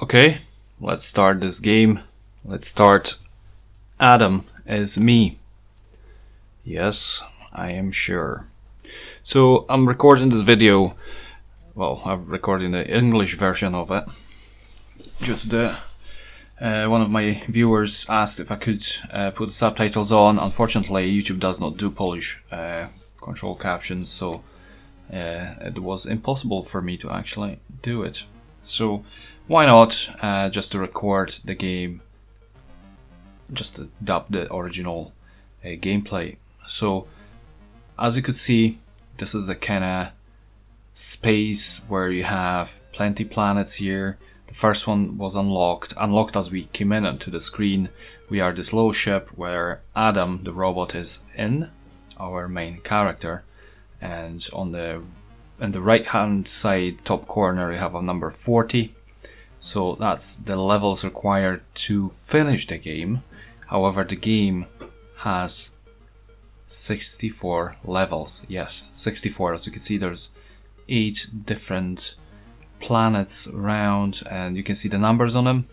Okay, let's start this game. Let's start A.D.A.M is me. Yes, I am sure. So I'm recording this video. Well, I'm recording the English version of it. Just one of my viewers asked if I could put subtitles on. Unfortunately, YouTube does not do Polish control captions, so it was impossible for me to actually do it. So why not just to record the game, just to dub the original gameplay. So as you could see, this is a kind of space where you have plenty planets here. The first one was unlocked as we came in onto the screen. We are this little ship where A.D.A.M, the robot, is in, our main character, and on the right hand side top corner you have a number 40. So that's the levels required to finish the game. However, the game has 64 levels. Yes, 64. As you can see, there's 8 different planets around, and you can see the numbers on them.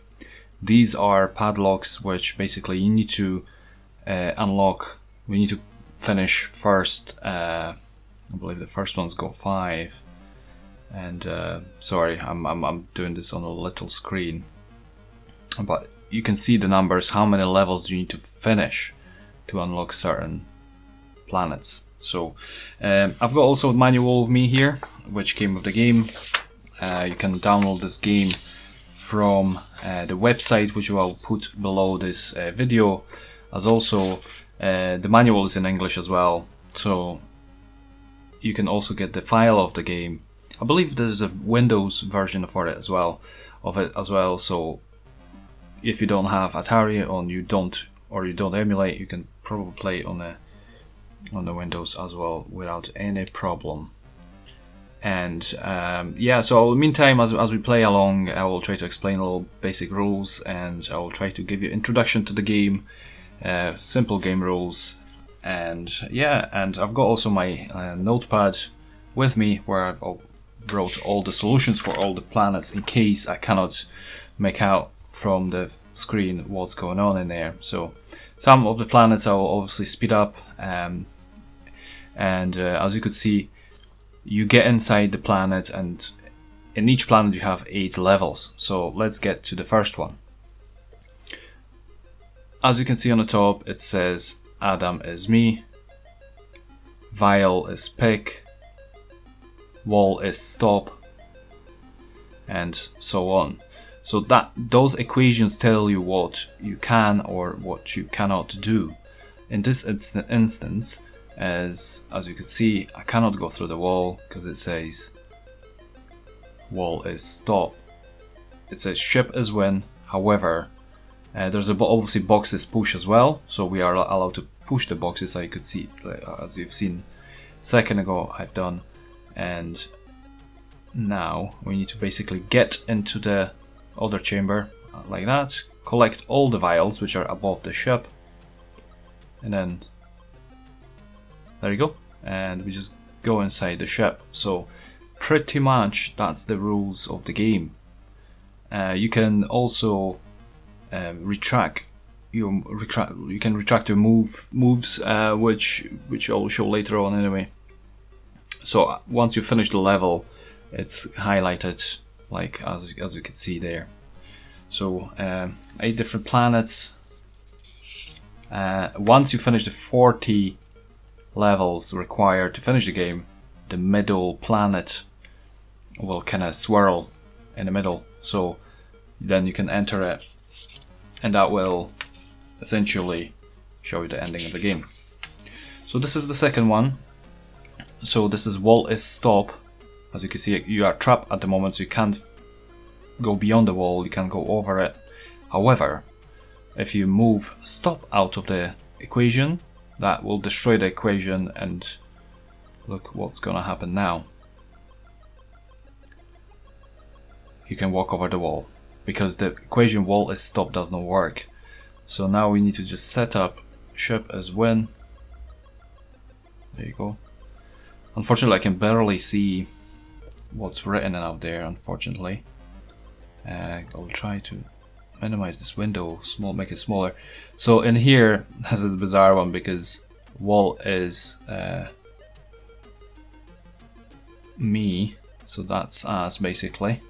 These are padlocks, which basically you need to unlock. We need to finish first. I believe the first one's got 5. And sorry, I'm doing this on a little screen, but you can see the numbers, how many levels you need to finish to unlock certain planets. So I've got also a manual of me here, which came with the game. You can download this game from the website, which I'll put below this video, as also the manual is in English as well, so you can also get the file of the game. I believe there's a Windows version for it as well, so if you don't have Atari or you don't emulate, you can probably play it on the Windows as well without any problem. And yeah, so in the meantime, as we play along, I will try to explain a little basic rules, and I will try to give you introduction to the game, simple game rules, and yeah, and I've got also my notepad with me where I've wrote all the solutions for all the planets in case I cannot make out from the screen what's going on in there. So some of the planets I will obviously speed up, and as you could see, you get inside the planet, and in each planet you have 8 levels. So let's get to the first one. As you can see on the top, it says A.D.A.M is me, vial is pick, wall is stop, and so on. So those equations tell you what you can or what you cannot do. In this instance, as you can see, I cannot go through the wall because it says wall is stop. It says ship is win. However, there's obviously boxes push as well, so we are allowed to push the boxes, as you could see, as you've seen a second ago I've done. And now we need to basically get into the other chamber like that, collect all the vials which are above the ship, and then there you go, and we just go inside the ship. So pretty much that's the rules of the game. You can also retract your moves, which I'll show later on anyway. So once you finish the level, it's highlighted like as you can see there. So 8 different planets, Once you finish the 40 levels required to finish the game, the middle planet will kind of swirl in the middle, so then you can enter it, and that will essentially show you the ending of the game. So this is the second one. So this is wall is stop. As you can see, you are trapped at the moment, so you can't go beyond the wall, you can't go over it. However, if you move stop out of the equation, that will destroy the equation, and look what's gonna happen now. You can walk over the wall, because the equation wall is stop does not work. So now we need to just set up ship as win. There you go. Unfortunately, I can barely see what's written out there, unfortunately. I'll try to minimize this window, make it smaller. So in here, this is a bizarre one because wall is me, so that's us basically,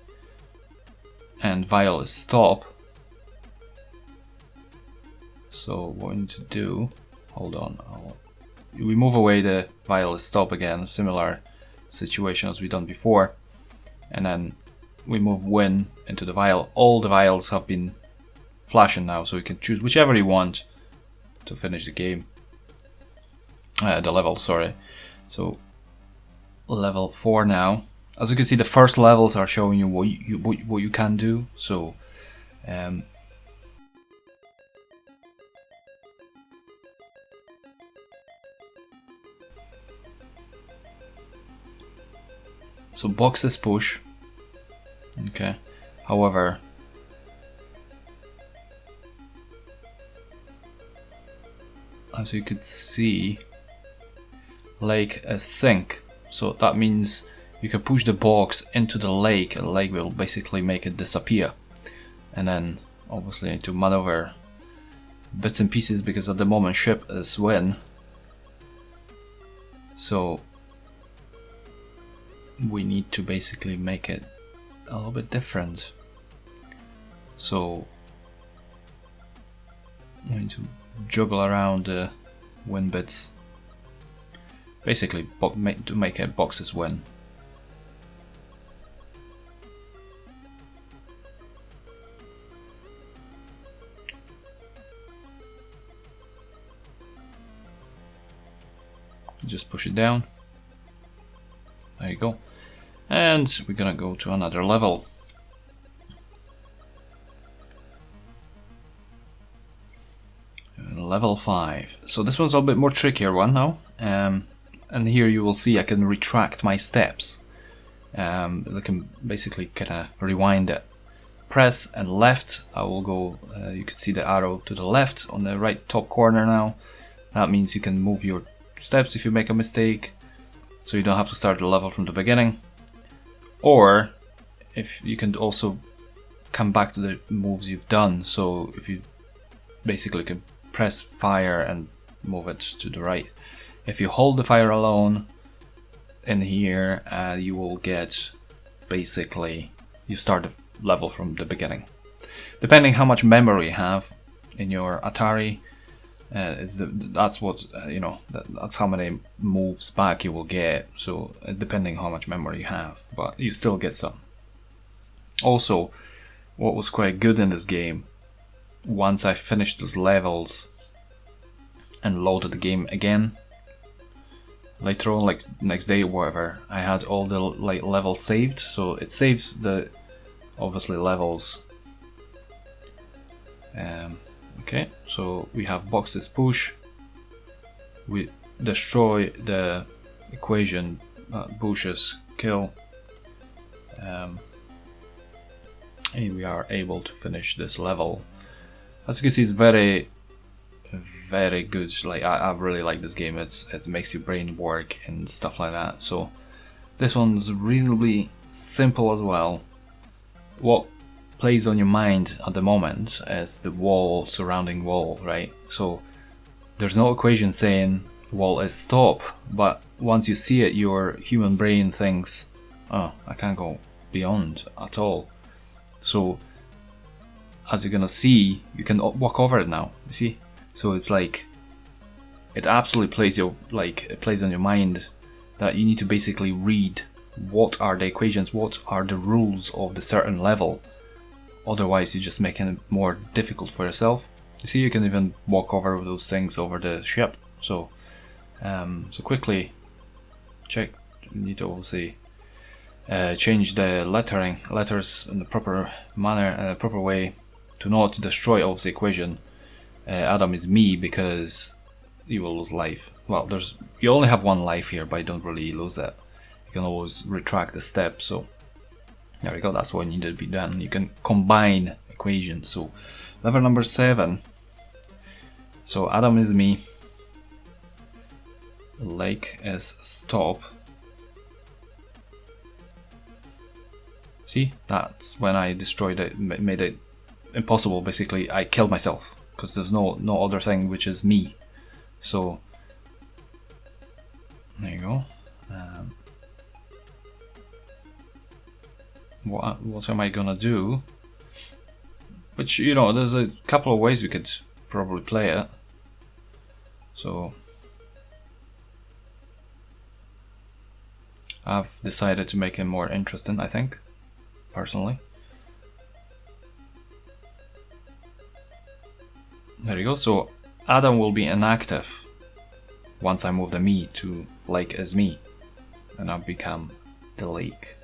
and vial is stop. So what we need to do, hold on, we move away the vial is stop again, similar situation as we done before, and then we move win into the vial. All the vials have been flashing now, so you can choose whichever you want to finish the game, the level, sorry. So level 4 now. As you can see, the first levels are showing you what you can do. So so boxes push. Okay. However, as you could see, lake is sink. So that means you can push the box into the lake, and the lake will basically make it disappear. And then obviously to maneuver bits and pieces, because at the moment ship is win. So we need to basically make it a little bit different. So we need to juggle around the win bits, basically to make a boxes win. Just push it down. There you go. And we're gonna go to another level. Level 5. So this one's a little bit more trickier one now. And here you will see I can retract my steps. I can basically kind of rewind it. Press and left. I will go. You can see the arrow to the left on the right top corner now. That means you can move your steps if you make a mistake, so you don't have to start the level from the beginning. Or if you can also come back to the moves you've done. So if you basically can press fire and move it to the right. If you hold the fire alone in here, you will get basically, you start the level from the beginning. Depending how much memory you have in your Atari, that's what that's how many moves back you will get. So depending how much memory you have, but you still get some. Also, what was quite good in this game, once I finished those levels and loaded the game again later on, like next day or whatever, I had all the levels saved, so it saves the obviously levels. Okay, so we have boxes push, we destroy the equation, bushes kill, and we are able to finish this level. As you can see, it's very good. Like I really like this game. It makes your brain work and stuff like that. So this one's reasonably simple as well. What plays on your mind at the moment is the wall, surrounding wall, right? So there's no equation saying wall is stop, but once you see it, your human brain thinks, oh, I can't go beyond at all. So as you're gonna see, you can walk over it now. You see, So it's like it absolutely plays it plays on your mind that you need to basically read what are the equations, what are the rules of the certain level. Otherwise, you're just making it more difficult for yourself. You see, you can even walk over those things over the ship. So, so quickly check. You need to obviously change the letters in the proper manner, proper way, to not destroy obviously equation. A.D.A.M is me because you will lose life. Well, you only have one life here, but you don't really lose that. You can always retract the step. So there we go. That's what needed to be done. You can combine equations. So lever number 7. So A.D.A.M is me. Lake is stop. See, that's when I destroyed it, made it impossible. Basically, I killed myself because there's no other thing which is me. So there you go. What am I gonna do? Which, you know, there's a couple of ways we could probably play it. So I've decided to make it more interesting, I think, personally. There you go. So A.D.A.M will be inactive once I move the me to lake as me, and I'll become the lake,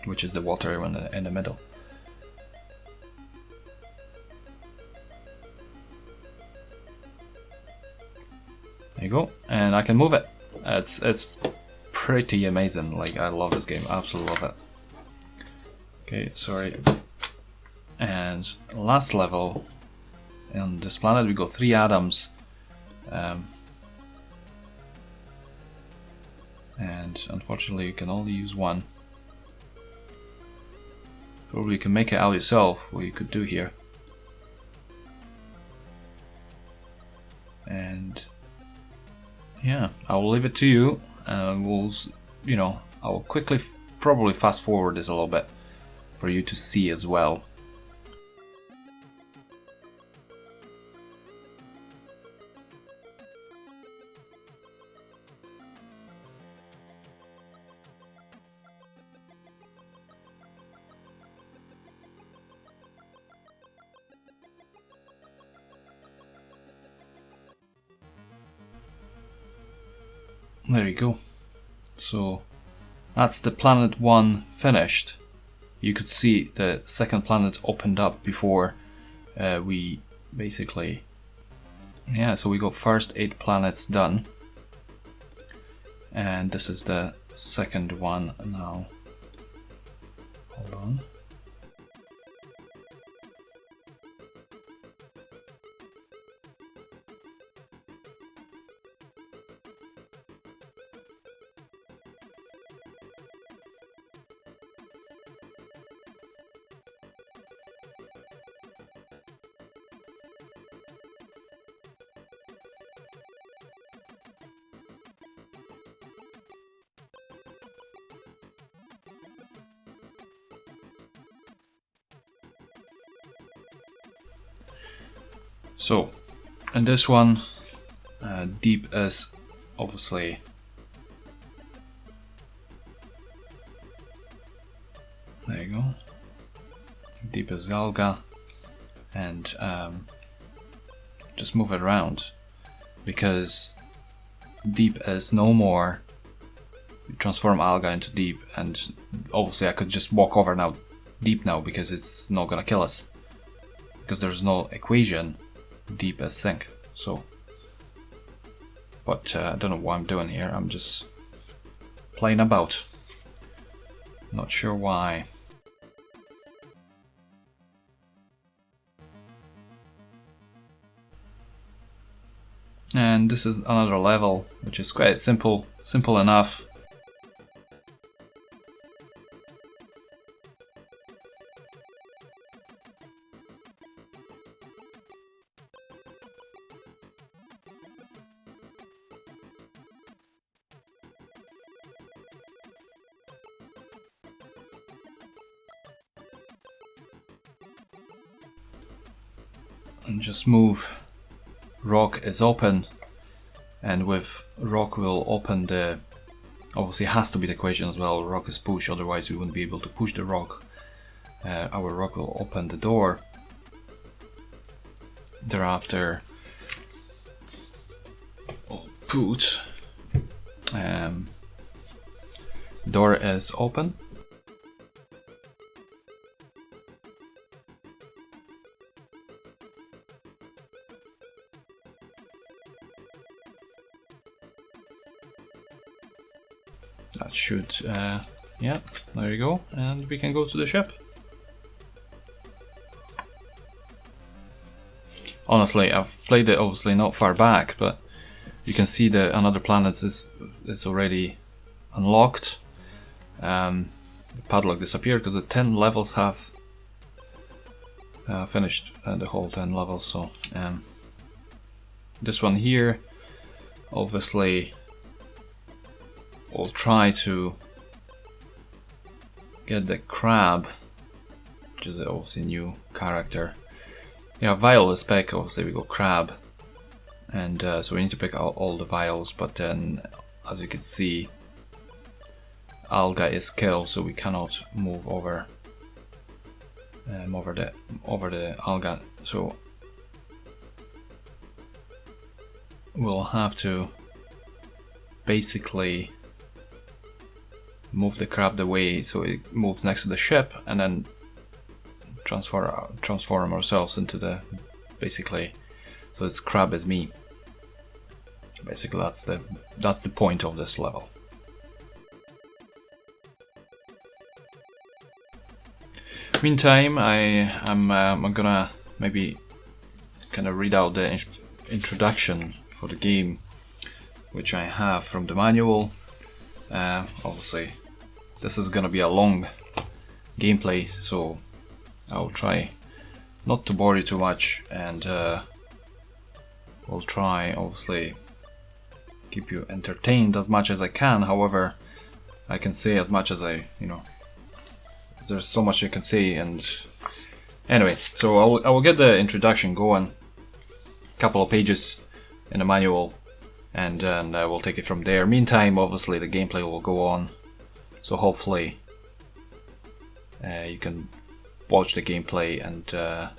which is the water in the middle. There you go, and I can move it. It's pretty amazing. Like, I love this game, absolutely love it. Okay, sorry. And last level on this planet, we got 3 A.D.A.Ms. And unfortunately, you can only use one. Probably you can make it out yourself, what you could do here. And yeah, I will leave it to you. We'll, you know, I will quickly probably fast forward this a little bit for you to see as well. There you go. So that's the planet 1 finished. You could see the second planet opened up before we basically, yeah, so we got first 8 planets done, and this is the second one now. Hold on. So, in this one, deep is obviously there you go. Deep is alga, and just move it around because deep is no more. Transform alga into deep, and obviously I could just walk over now deep now because it's not gonna kill us because there's no equation. Deep as sink. So, but I don't know what I'm doing here. I'm just playing about. Not sure why. And this is another level, which is quite simple enough. And just move rock is open, and with rock we'll open the, obviously it has to be the equation as well, rock is push, otherwise we wouldn't be able to push the rock. Our rock will open the door. Thereafter we'll put door is open. That should, yeah, there you go, and we can go to the ship. Honestly, I've played it obviously not far back, but you can see that another planet is already unlocked. The padlock disappeared because the 10 levels have finished the whole 10 levels. So this one here, obviously, we'll try to get the crab, which is obviously a new character. Yeah, vial is back, obviously we got crab, and so we need to pick out all the vials, but then as you can see, alga is killed, so we cannot move over over the alga, so we'll have to basically move the crab the way so it moves next to the ship, and then transform ourselves into the, basically, so it's crab is me. Basically that's the point of this level. Meantime, I'm gonna maybe kind of read out the introduction for the game, which I have from the manual. Obviously this is gonna be a long gameplay, so I'll try not to bore you too much, and we'll try obviously keep you entertained as much as I can. However, I can say as much as there's so much I can say, and anyway, so I will get the introduction going, couple of pages in the manual, and then we'll take it from there. Meantime, obviously the gameplay will go on, so hopefully you can watch the gameplay and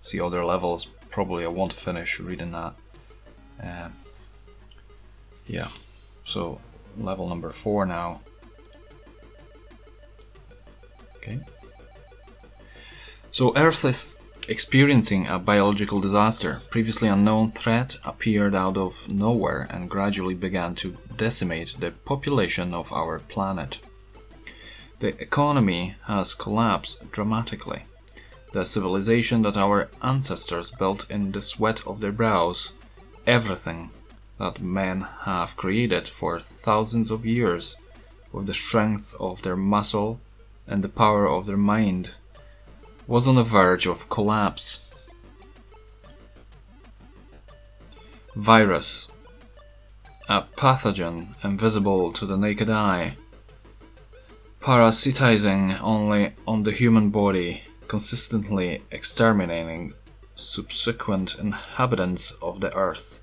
see other levels. Probably I won't finish reading that. Yeah, so level number 4 now. Okay. So Earth is experiencing a biological disaster. Previously unknown threat appeared out of nowhere and gradually began to decimate the population of our planet. The economy has collapsed dramatically. The civilization that our ancestors built in the sweat of their brows, everything that men have created for thousands of years with the strength of their muscle and the power of their mind, was on the verge of collapse. Virus, a pathogen invisible to the naked eye, parasitizing only on the human body, consistently exterminating subsequent inhabitants of the earth.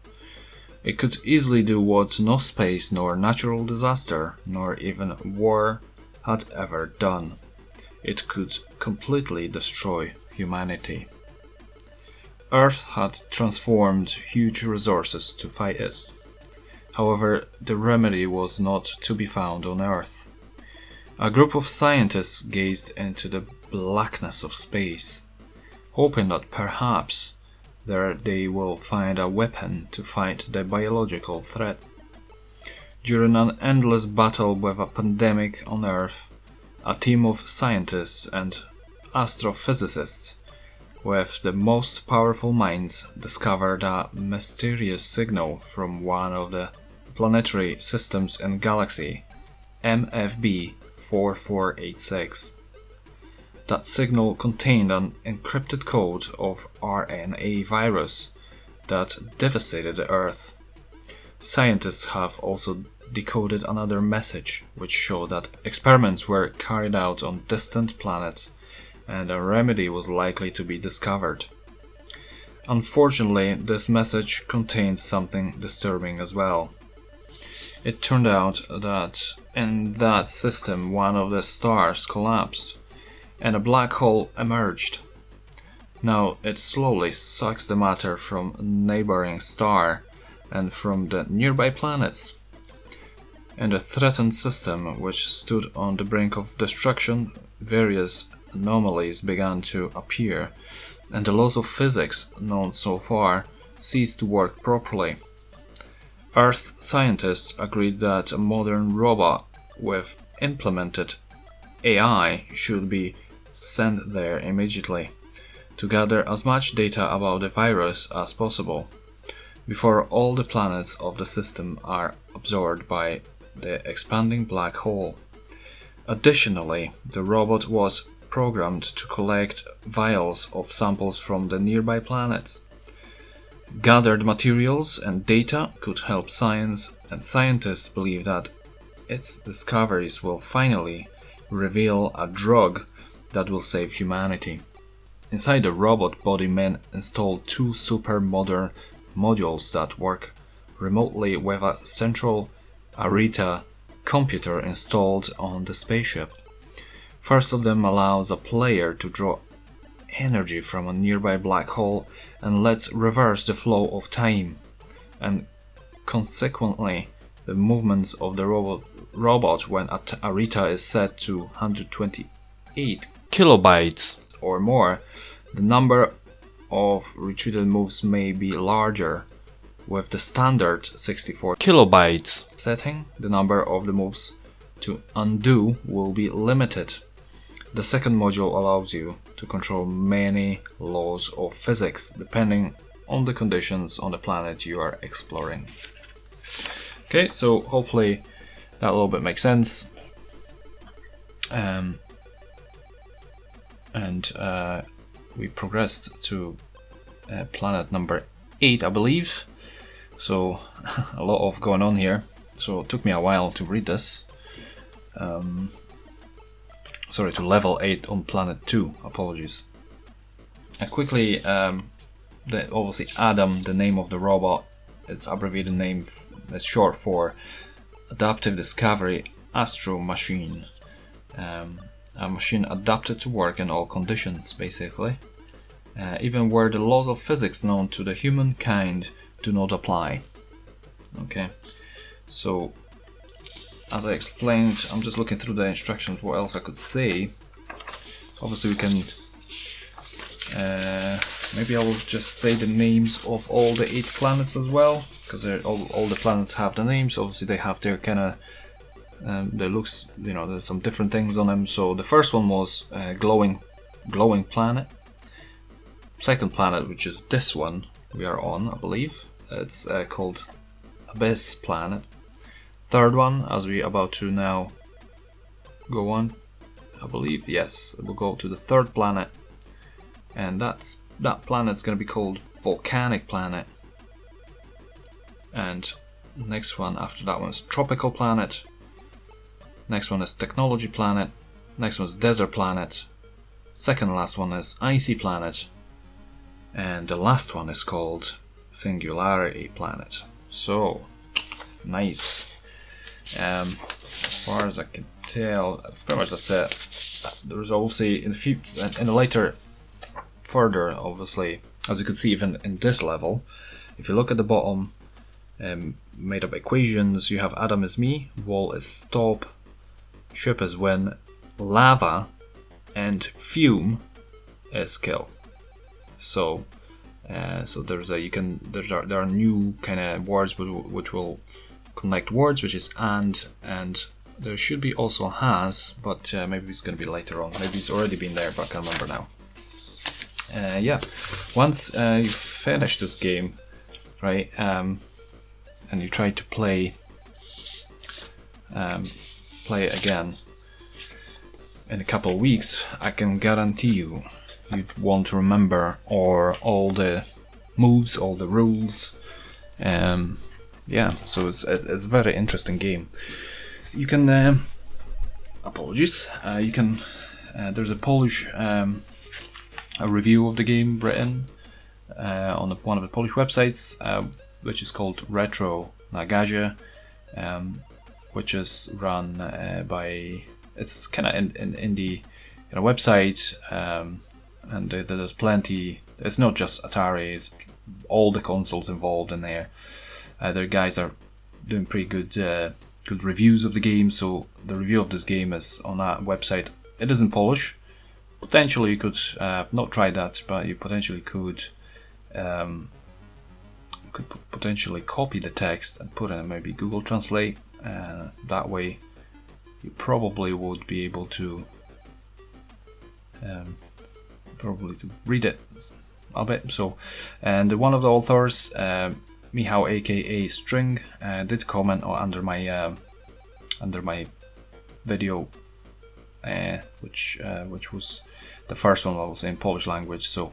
It could easily do what no space nor natural disaster nor even war had ever done. It could completely destroy humanity. Earth had transformed huge resources to fight it. However, the remedy was not to be found on Earth. A group of scientists gazed into the blackness of space, hoping that perhaps there they will find a weapon to fight the biological threat. During an endless battle with a pandemic on Earth, a team of scientists and astrophysicists with the most powerful minds discovered a mysterious signal from one of the planetary systems in galaxy MFB 4486. That signal contained an encrypted code of RNA virus that devastated the Earth. Scientists have also decoded another message which showed that experiments were carried out on distant planets and a remedy was likely to be discovered. Unfortunately, this message contained something disturbing as well. It turned out that in that system one of the stars collapsed and a black hole emerged. Now it slowly sucks the matter from a neighboring star and from the nearby planets. In the threatened system, which stood on the brink of destruction, various anomalies began to appear, and the laws of physics known so far ceased to work properly. Earth scientists agreed that a modern robot with implemented AI should be sent there immediately to gather as much data about the virus as possible before all the planets of the system are absorbed by the expanding black hole. Additionally, the robot was programmed to collect vials of samples from the nearby planets. Gathered materials and data could help science, and scientists believe that its discoveries will finally reveal a drug that will save humanity. Inside the robot body, men installed two super modern modules that work remotely with a central A.D.A.M computer installed on the spaceship. First of them allows a player to draw energy from a nearby black hole and lets reverse the flow of time, and consequently the movements of the robot when A.D.A.M is set to 128 kilobytes or more. The number of retreated moves may be larger. With the standard 64 kilobytes setting, the number of the moves to undo will be limited. The second module allows you to control many laws of physics depending on the conditions on the planet you are exploring. Okay, so hopefully that a little bit makes sense. We progressed to planet number 8, I believe. So a lot of going on here. So it took me a while to read this. Sorry, to level 8 on planet 2. Apologies. Quickly, obviously A.D.A.M, the name of the robot, its abbreviated name is short for Adaptive Discovery Astro Machine. A machine adapted to work in all conditions, basically. Even where the laws of physics known to the humankind do not apply. Okay, so as I explained, I'm just looking through the instructions, what else I could say. Obviously we can maybe I will just say the names of all the 8 planets as well, because all the planets have the names. Obviously they have their kind of their looks, you know, there's some different things on them. So the first one was glowing planet. Second planet, which is this one we are on, I believe, it's called Abyss planet. Third one, as we about to now go on, I believe, yes, we'll go to the third planet, and that planet's going to be called Volcanic planet. And next one after that one is Tropical planet. Next one is Technology planet. Next one is Desert planet. Second last one is Icy planet. And the last one is called Singularity planet. So nice. As far as I can tell, pretty much that's it. There's obviously in the later, further, obviously, as you can see, even in this level, if you look at the bottom, made up equations. You have Atom is me, wall is stop, ship is win, lava, and fume is kill. So there's there are new kind of words which will connect words, which is and there should be also has, but maybe it's going to be later on. Maybe it's already been there, but I can't remember now. Yeah, once you finish this game, right, and you try to play it again in a couple of weeks, I can guarantee you won't remember all the moves, all the rules. Yeah, so it's a very interesting game. You can apologies. You can there's a Polish a review of the game written on one of the Polish websites, which is called Retro Nagazie, which is run by, it's kind of an indie website, and there's plenty. It's not just Atari, it's all the consoles involved in there. Their guys are doing pretty good reviews of the game, so the review of this game is on that website. It is in Polish. Potentially you could, not tried that, but you potentially could potentially copy the text and put it in maybe Google Translate. That way you probably would be able to read it a bit. So, and one of the authors, Michal aka String, did comment under my video, which was the first one I was in Polish language. So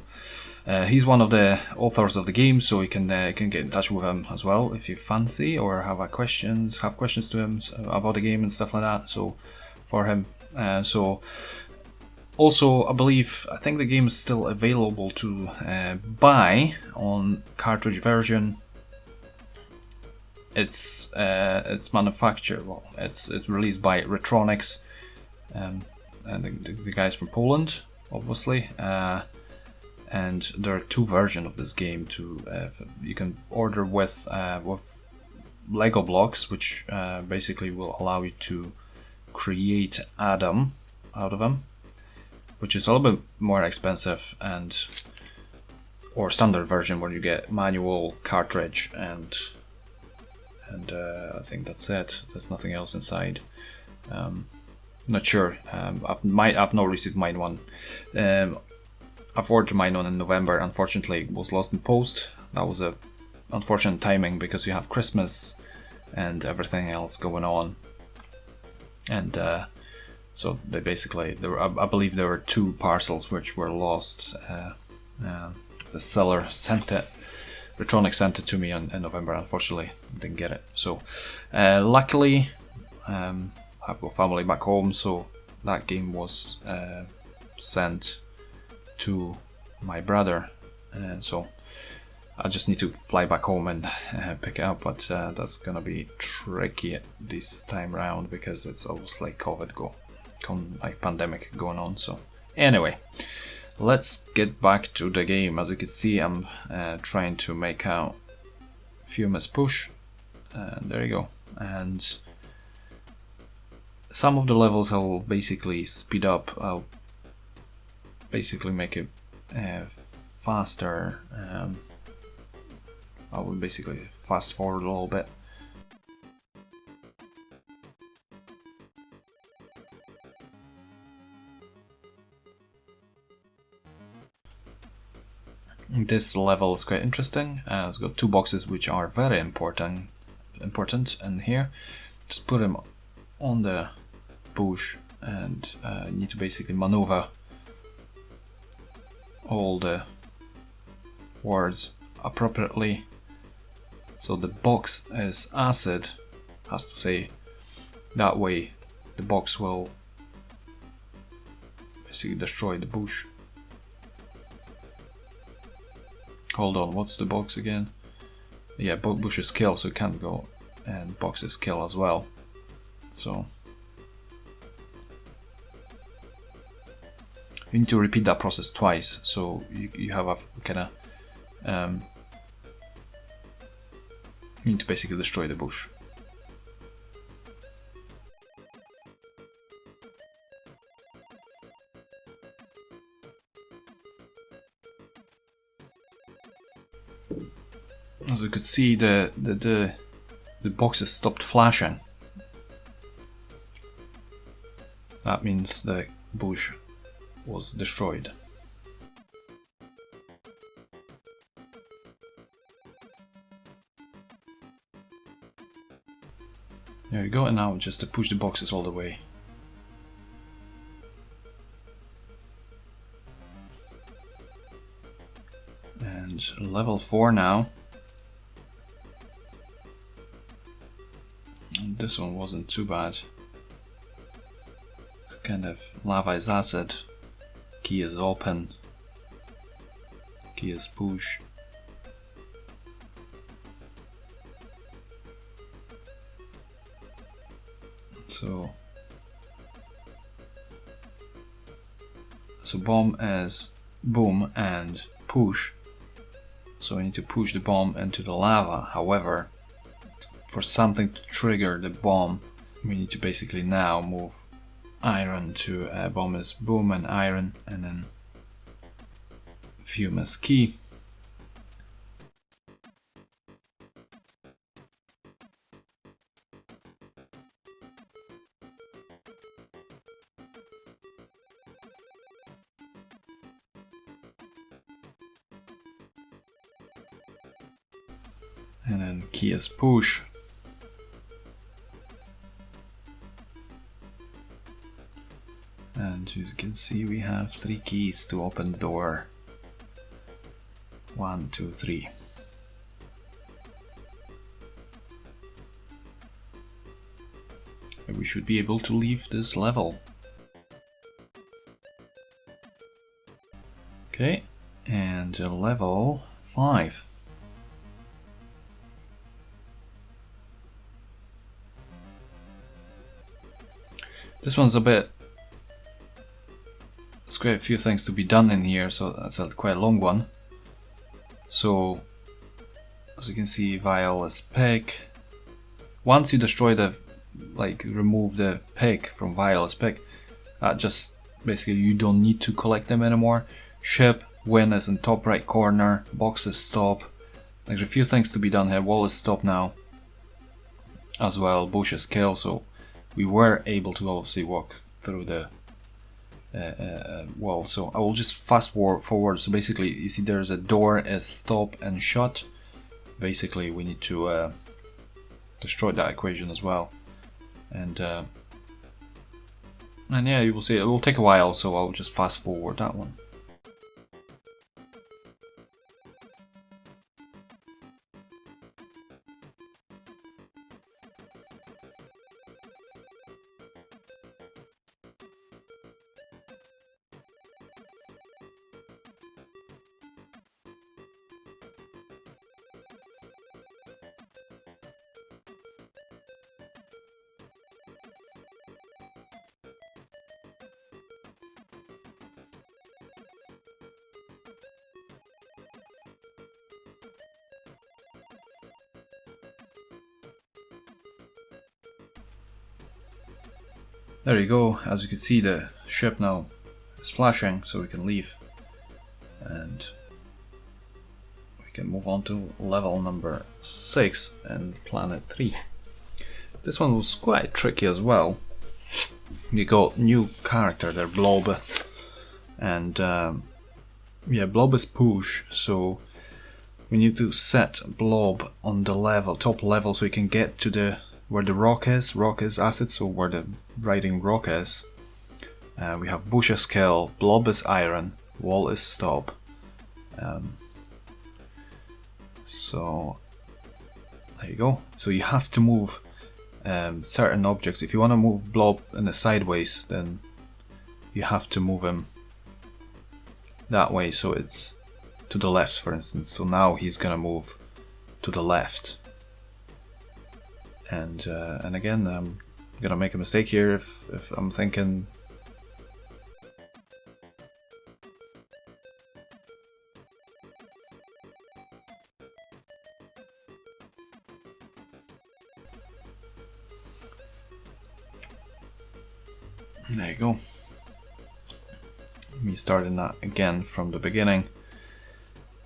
he's one of the authors of the game, so you can get in touch with him as well if you fancy or have questions to him about the game and stuff like that. So for him, so also I think the game is still available to buy on cartridge version. It's manufactured. Well, it's released by Retronics, and the guys from Poland, obviously. And there are two versions of this game. You can order with Lego blocks, which basically will allow you to create A.D.A.M out of them, which is a little bit more expensive, or standard version where you get manual cartridge and I think that's it. There's nothing else inside. Not sure. I've not received mine one. I've ordered mine one in November. Unfortunately, it was lost in post. That was a unfortunate timing because you have Christmas and everything else going on. And so they basically, I believe there were 2 parcels which were lost. The seller sent it. Retronic sent it to me in November. Unfortunately, didn't get it. So, luckily, I've got family back home, so that game was sent to my brother. So I just need to fly back home and pick it up. But that's gonna be tricky this time round because it's obviously COVID like pandemic going on. So anyway. Let's get back to the game. As you can see, I'm trying to make out famous push. There you go. And some of the levels I will basically speed up. I'll basically make it faster. I will basically fast forward a little bit. This level is quite interesting. It's got 2 boxes which are very important in here. Just put them on the push, and you need to basically maneuver all the words appropriately. So the box is acid, has to say. That way the box will basically destroy the bush. Hold on, what's the box again? Yeah, bush is kill, so it can't go, and box is kill as well. So you need to repeat that process twice, so you have a kind of you need to basically destroy the bush. As you could see, the boxes stopped flashing. That means the bush was destroyed. There you go, and now just to push the boxes all the way. And level 4 now. And this one wasn't too bad. Kind of lava is acid, key is open, key is push, So bomb as boom and push. So we need to push the bomb into the lava. However, for something to trigger the bomb, we need to basically now move iron to bomb as boom and iron, and then fume as key. And then key as push. And as you can see, we have 3 keys to open the door. 1, 2, 3. And we should be able to leave this level. Okay, and level 5. This one's a bit... There's quite a few things to be done in here, so that's a quite a long one. So, as you can see, vial is pick. Once you destroy the, remove the pick from vial is pick, just basically you don't need to collect them anymore. Ship, win is in top right corner, box is stop. There's a few things to be done here. Wall is stop now as well, bush is kill, so we were able to obviously walk through the wall. So I will just fast forward. So basically you see there's a door as stop and shut. Basically we need to destroy that equation as well, and yeah, you will see it will take a while, so I'll just fast forward that one. There you go. As you can see, the ship now is flashing, so we can leave, and we can move on to level number 6 and planet 3. This one was quite tricky as well. You got new character there, Blob, and yeah, Blob is push, so we need to set Blob on the level, top level, so we can get to the where the rock is acid, so where the writing rock is. We have bush as kill, blob is iron, wall is stop. So there you go. So you have to move certain objects. If you want to move blob in the sideways, then you have to move him that way, so it's to the left, for instance. So now he's gonna move to the left. And again, I'm gonna make a mistake here if I'm thinking. There you go. Me starting that again from the beginning,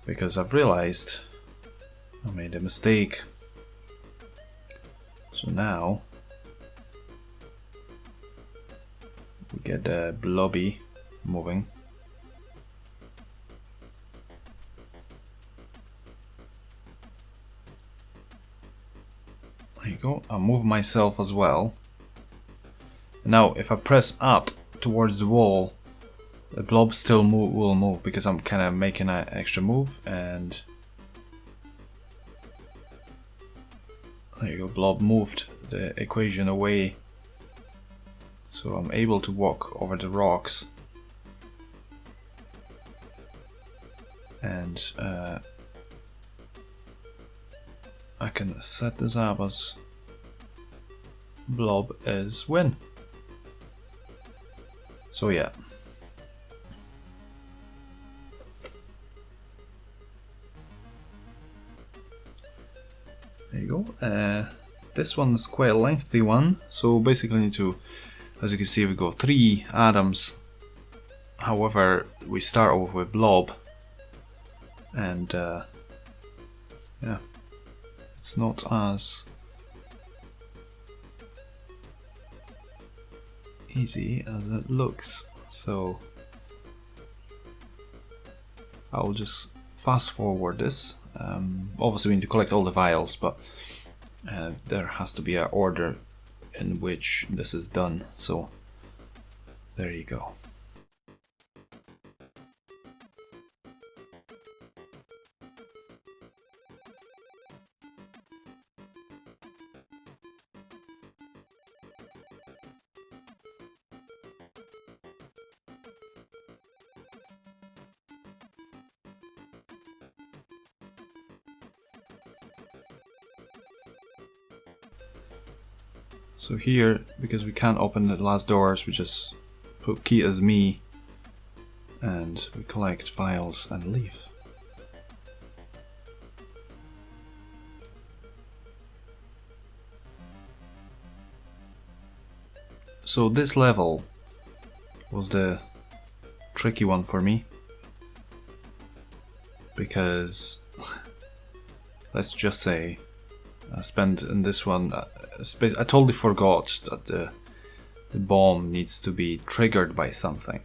because I've realized I made a mistake. So now we get the blobby moving. There you go. I'll move myself as well. Now if I press up towards the wall, the blob still will move, because I'm kind of making an extra move, and there you go, blob moved the equation away, so I'm able to walk over the rocks, and I can set this up as blob is win. So yeah. There you go. This one's quite a lengthy one, so basically need to, as you can see, we got 3 atoms. However, we start off with blob, and yeah, it's not as easy as it looks. So I'll just fast forward this. Obviously we need to collect all the vials, but there has to be an order in which this is done, so there you go. So here, because we can't open the last doors, we just put key as me and we collect vials and leave. So this level was the tricky one for me, because let's just say I spent in this one, I totally forgot that the bomb needs to be triggered by something.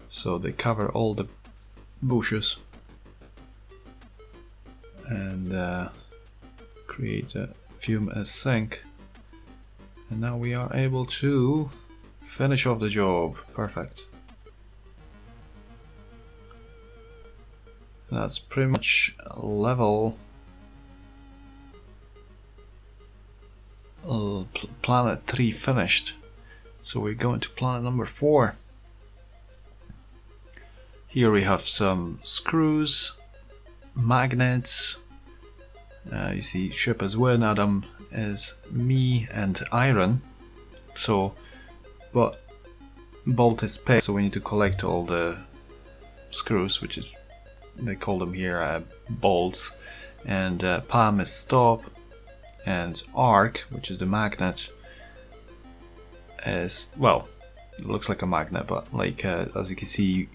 So they cover all the bushes and create a fume as sink, and now we are able to finish off the job. Perfect. That's pretty much level planet 3 finished. So we're going to planet number 4. Here we have some screws, magnets. You see ship as win, A.D.A.M is me, and iron. So, but bolt is pay, so we need to collect all the screws, which is, they call them here bolts, and PAM is stop, and arc, which is the magnet, is, well, it looks like a magnet, but like as you can see,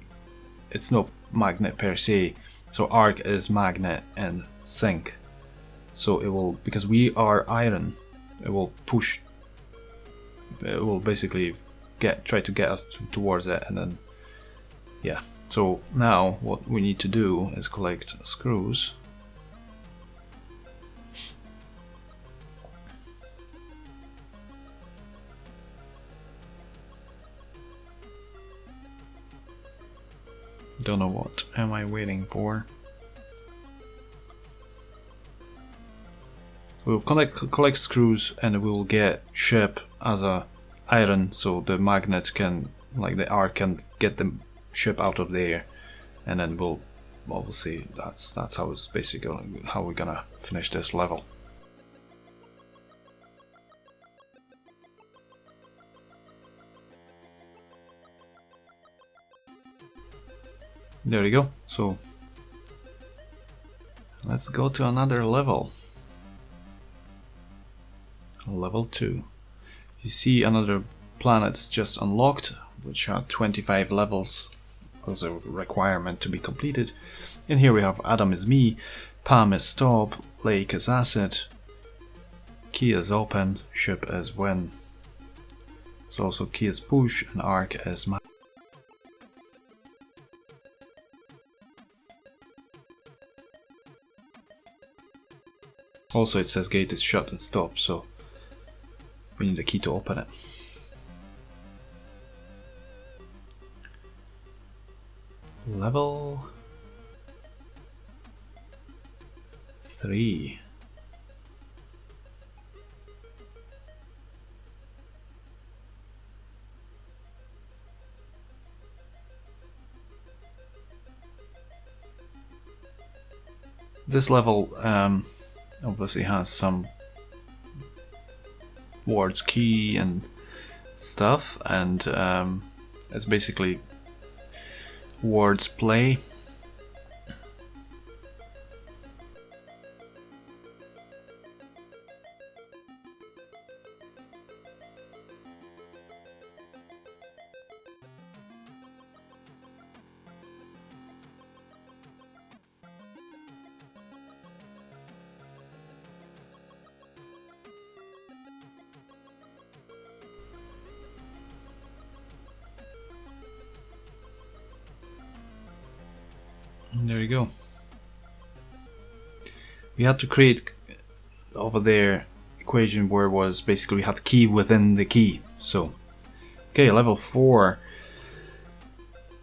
it's no magnet per se. So arc is magnet and sink. So it will, because we are iron, it will push, it will basically try to get us towards it, and then yeah. So now what we need to do is collect screws. Don't know what am I waiting for. We'll collect screws, and we will get ship as a iron, so the magnet can, like the arc, can get the ship out of there, and then we'll obviously that's how it's basically how we're gonna finish this level. There you go. So let's go to another level. Level 2. You see another planet's just unlocked, which had 25 levels was a requirement to be completed. And here we have A.D.A.M is me, PAM is stop, lake is acid, key is open, ship is win. So also key is push, and arc is my. Also it says gate is shut and stop, so we need a key to open it. Level 3. This level obviously has some words key and stuff, and it's basically words play. There you go. We had to create over there equation where it was basically we had key within the key. So okay, level 4.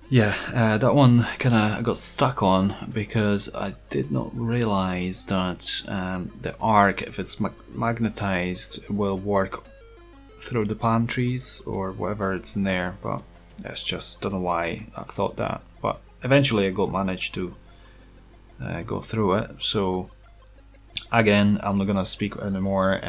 Yeah, that one kinda got stuck on because I did not realize that the arc, if it's magnetized, will work through the palm trees or whatever it's in there, but that's just, don't know why I thought that, but eventually I managed to go through it. So again, I'm not gonna speak anymore.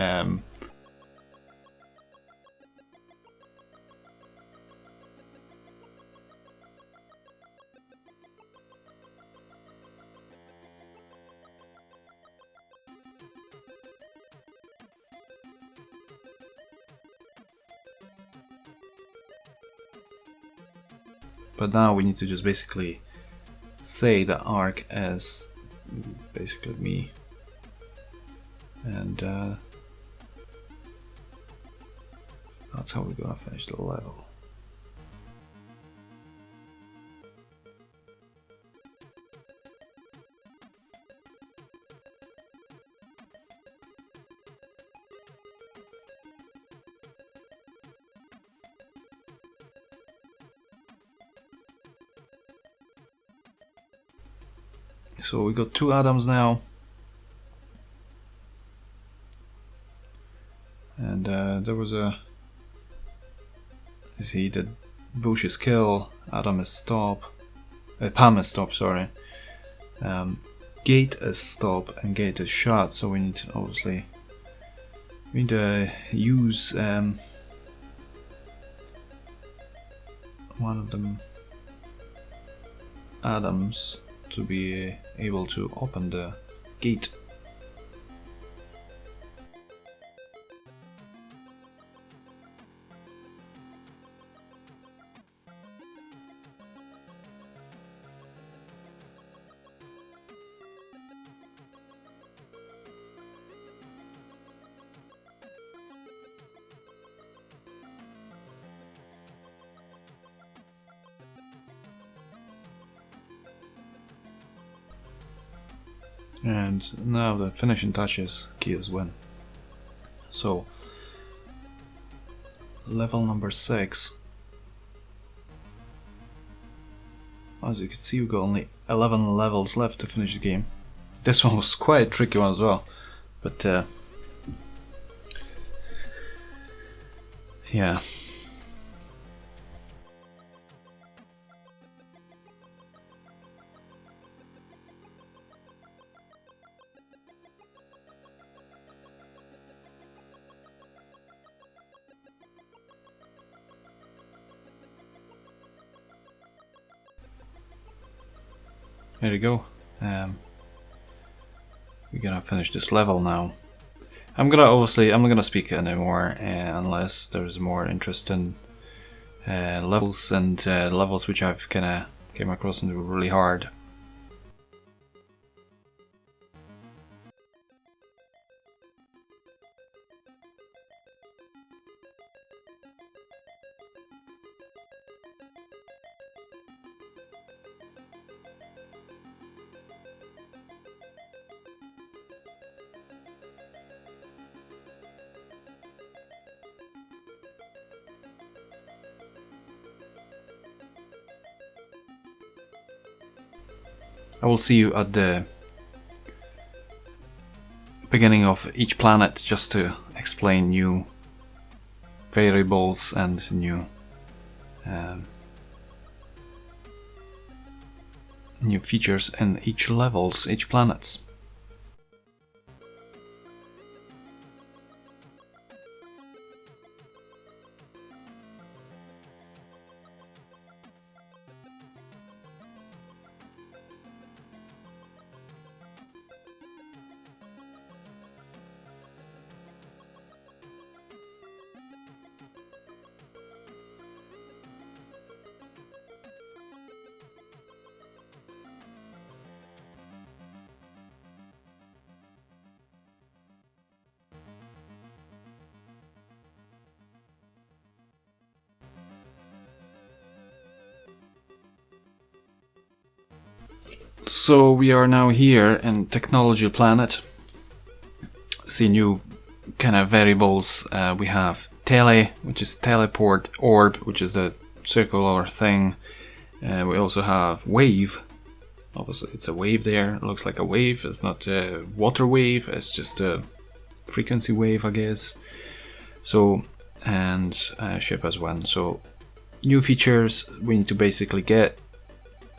But now we need to just basically say the arc as basically me, and that's how we're gonna finish the level. So we got 2 atoms now, and there was a, you see, the bush is kill, atom is stop, palm is stop, sorry, gate is stop, and gate is shot. So we need to obviously use one of them atoms to be able to open the gate. And now the finishing touches, key is win. So level number 6. As you can see, we've got only 11 levels left to finish the game. This one was quite a tricky one as well, but yeah. There you go. We're gonna finish this level now. I'm not gonna speak anymore unless there's more interest in levels, and levels which I've kinda came across and they were really hard. I will see you at the beginning of each planet just to explain new variables and new features in each planets. So we are now here in Technology Planet. See new kind of variables. We have tele, which is teleport, orb, which is the circular thing. We also have wave. Obviously it's a wave there. It looks like a wave. It's not a water wave. It's just a frequency wave, I guess. So, and ship as one. So new features. We need to basically get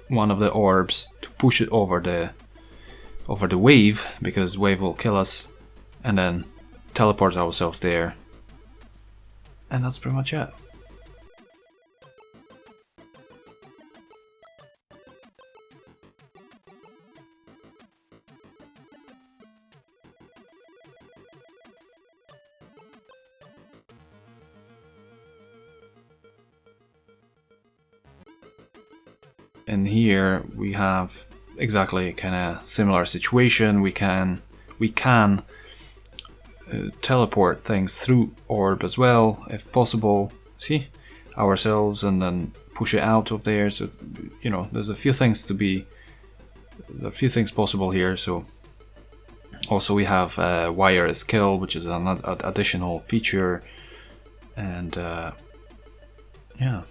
one of the orbs to push it over the wave, because wave will kill us, and then teleport ourselves there, and that's pretty much it. And here we have exactly kind of similar situation. We can teleport things through orb as well, if possible. See, ourselves, and then push it out of there. So you know, there's a few things possible here. So also we have wire is kill, which is an additional feature, and yeah.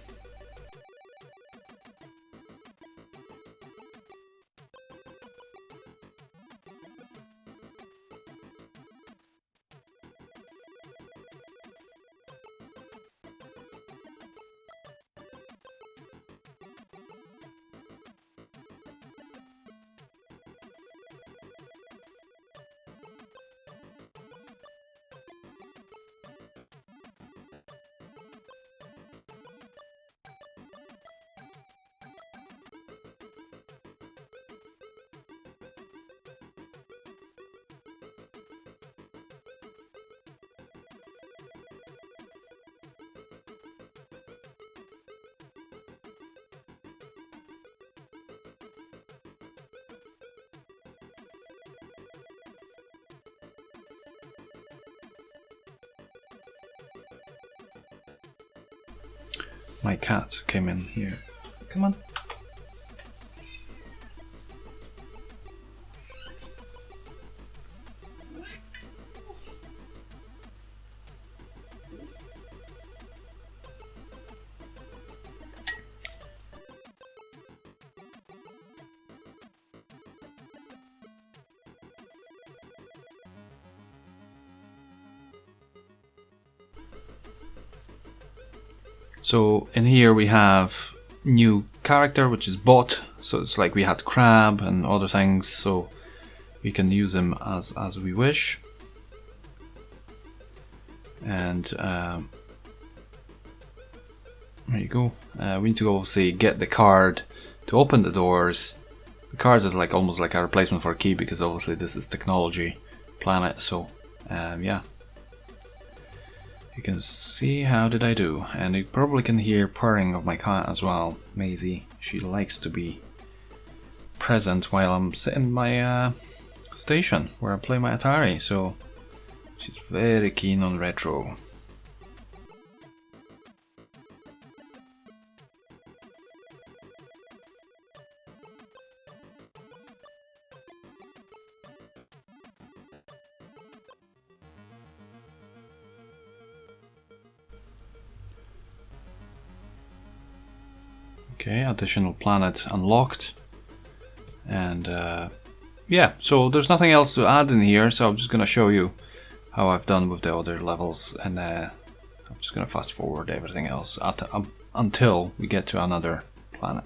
My cat came in here. Come on. So in here we have new character, which is bot. So it's like we had crab and other things, so we can use them as we wish. And there you go. We need to obviously get the card to open the doors. The cards is like almost like a replacement for a key, because obviously this is Technology Planet. So yeah. You can see how did I do, and you probably can hear purring of my cat as well, Maisie. She likes to be present while I'm sitting in my station where I play my Atari, so she's very keen on retro. Okay, additional planet unlocked. And yeah, so there's nothing else to add in here, so I'm just gonna show you how I've done with the other levels, and I'm just gonna fast forward everything else until we get to another planet.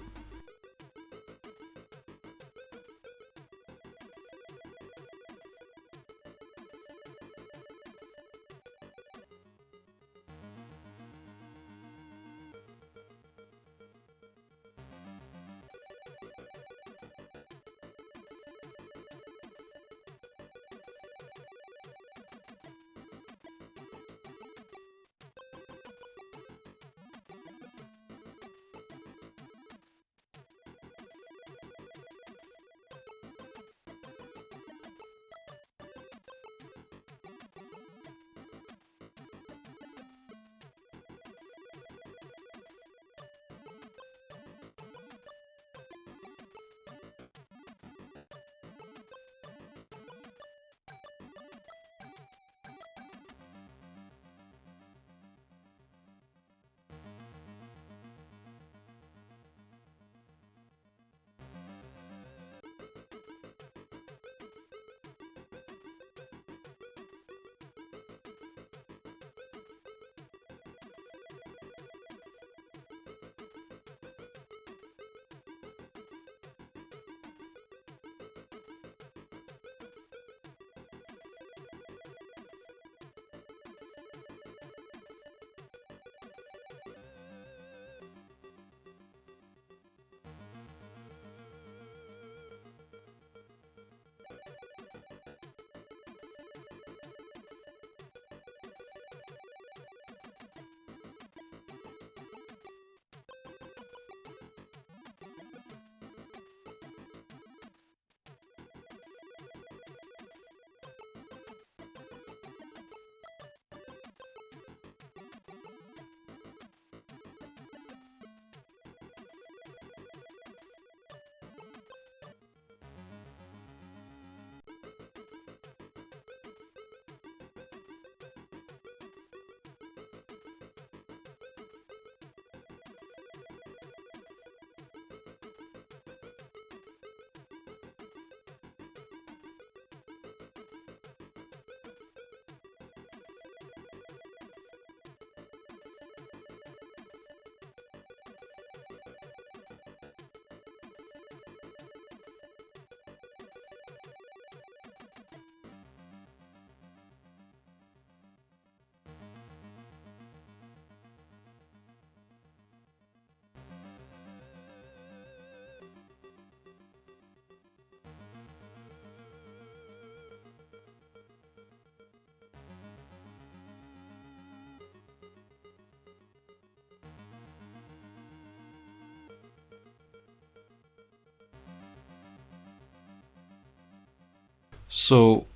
So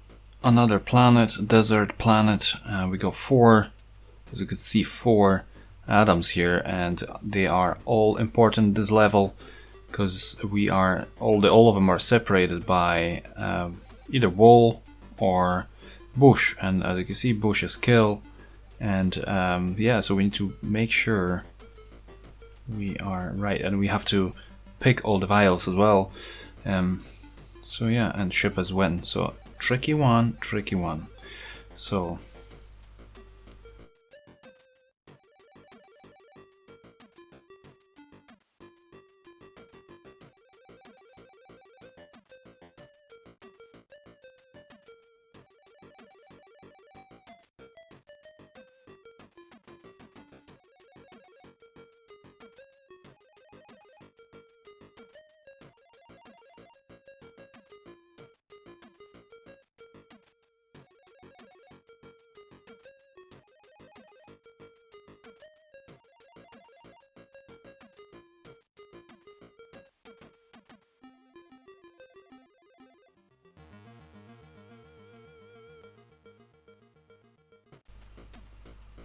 another planet, desert planet. We got 4, as you can see, 4 atoms here, and they are all important this level because we are all of them are separated by either wall or bush, and as you can see, bush is kill, and yeah, so we need to make sure we are right, and we have to pick all the vials as well. So yeah, and ship as win. So tricky one. So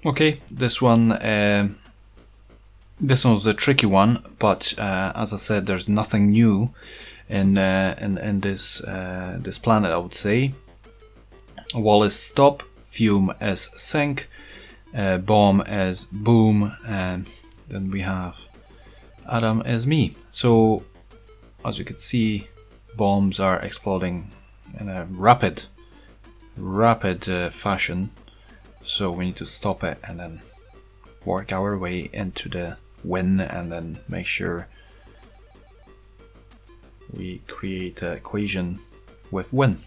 okay, this one was a tricky one, but as I said, there's nothing new in this this planet, I would say. Wall is stop, fume as sink, bomb as boom, and then we have A.D.A.M as me. So as you can see, bombs are exploding in a rapid fashion. So we need to stop it and then work our way into the win, and then make sure we create an equation with win.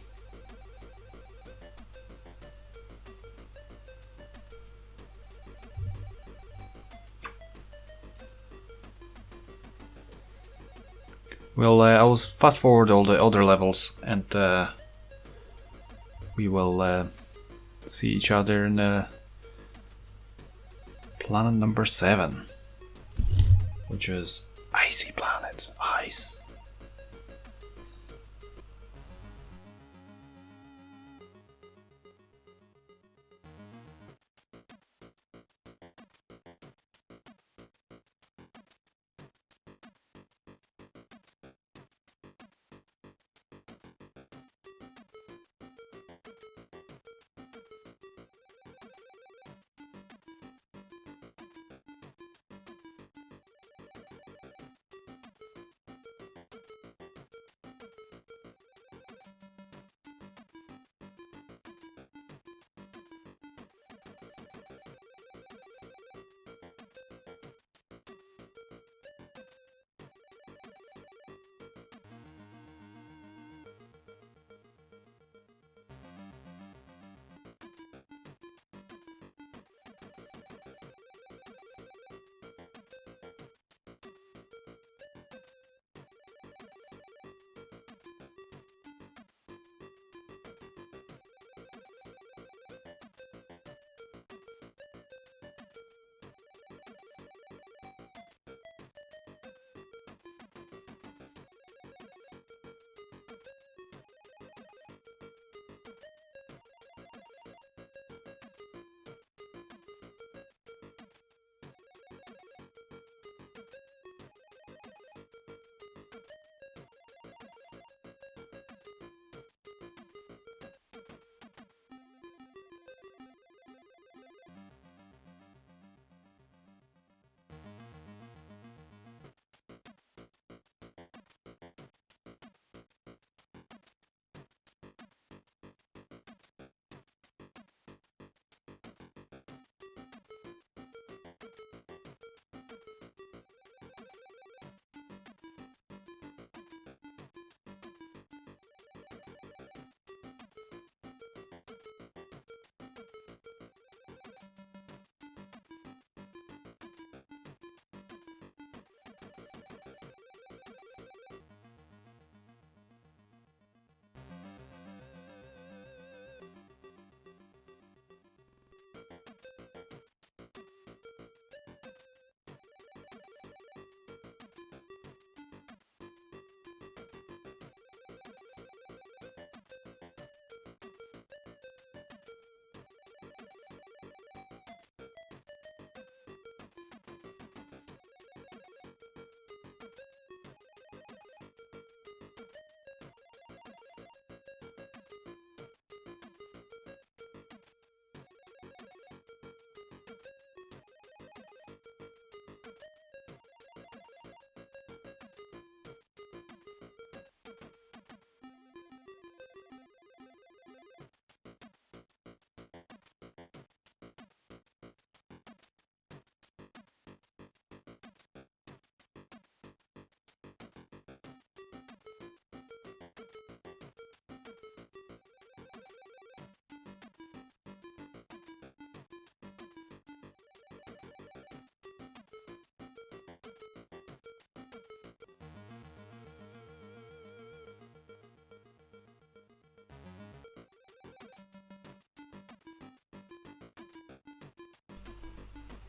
Well, I will fast forward all the other levels, and we will see each other in planet number 7, which is icy planet, ice.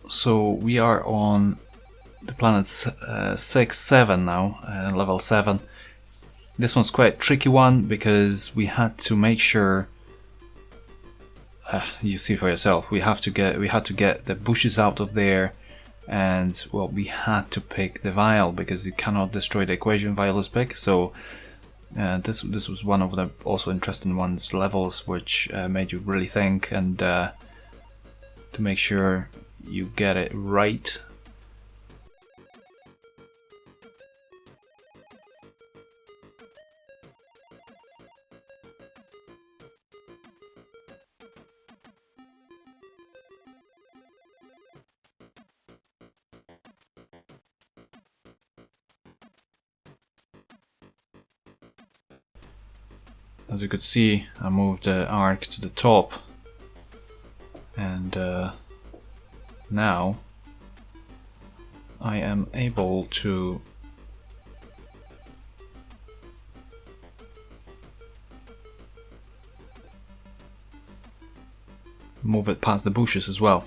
So we are on the planet 6, 7 now, level 7. This one's quite a tricky one because we had to make sure. You see for yourself. We had to get the bushes out of there, and well, we had to pick the vial because you cannot destroy the equation. Vial is big, so this was one of the also interesting ones levels, which made you really think and to make sure you get it right. As you could see, I moved the arc to the top, and now I am able to move it past the bushes as well.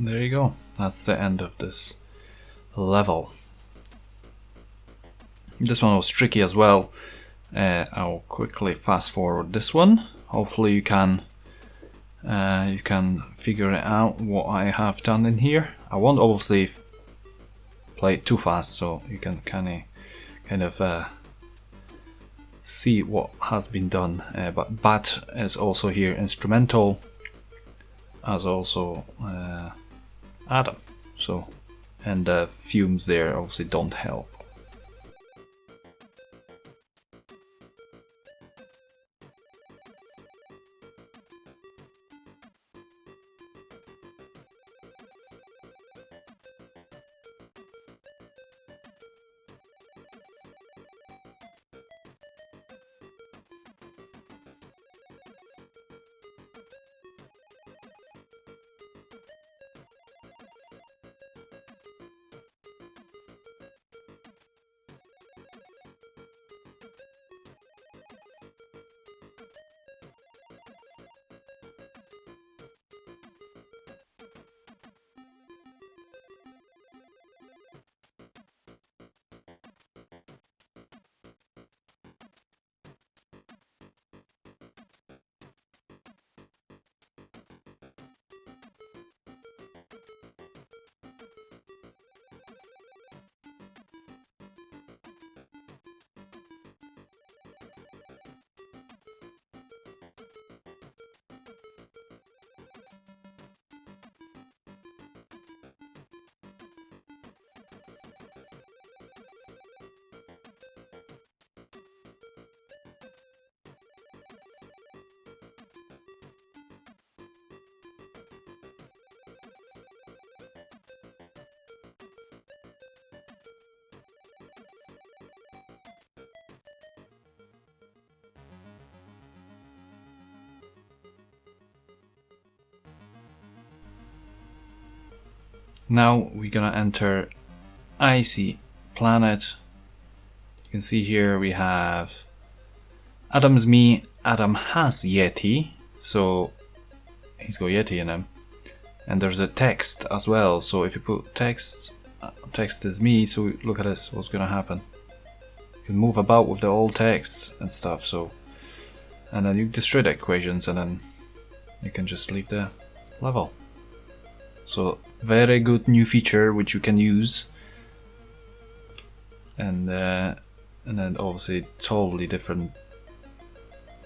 There you go. That's the end of this level. This one was tricky as well. I'll quickly fast forward this one. Hopefully you can figure it out what I have done in here. I won't obviously play it too fast, so you can kind of see what has been done. But Bat is also here instrumental, as also A.D.A.M. So, and fumes there obviously don't help. Now we're gonna enter Icy Planet. You can see here we have A.D.A.M's me. A.D.A.M has Yeti, so he's got Yeti in him. And there's a text as well, so if you put text, text is me, so look at this, what's gonna happen. You can move about with the old texts and stuff, so. And then you destroy the equations and then you can just leave the level. So very good new feature which you can use, and then obviously totally different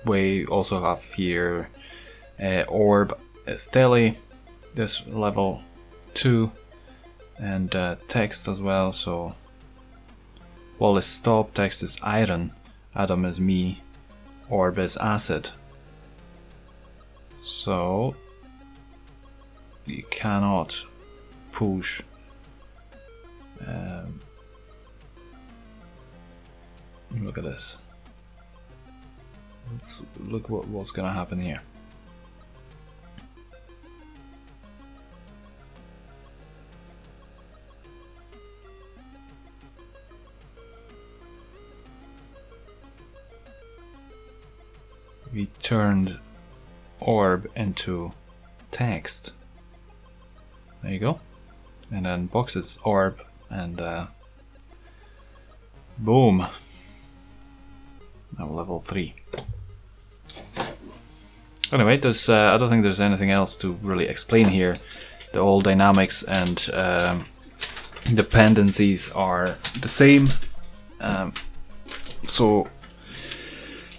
way. Also have here orb Steli, this level 2, and text as well. So wall is stop, text is iron, A.D.A.M is me, orb is acid. So you cannot push look at this. Let's look what's gonna happen here. We turned orb into text. There you go. And then boxes, orb, and boom. Now level 3. Anyway, there's I don't think there's anything else to really explain here. The all dynamics and dependencies are the same. So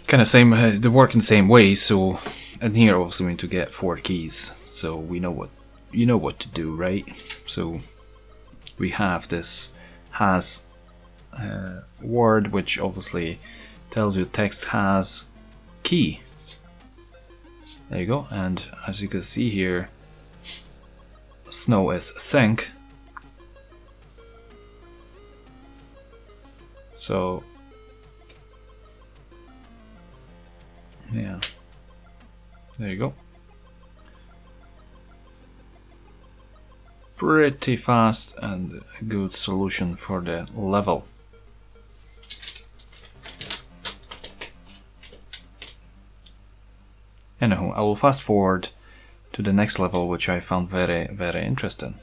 kind of same, they work in the same way. So, and here also we need to get 4 keys. So we know what, you know what to do, right? So we have this has word, which obviously tells you text has key. There you go. And as you can see here, snow is sync. So yeah, there you go. Pretty fast and a good solution for the level. Anyhow, I will fast forward to the next level, which I found very, very interesting.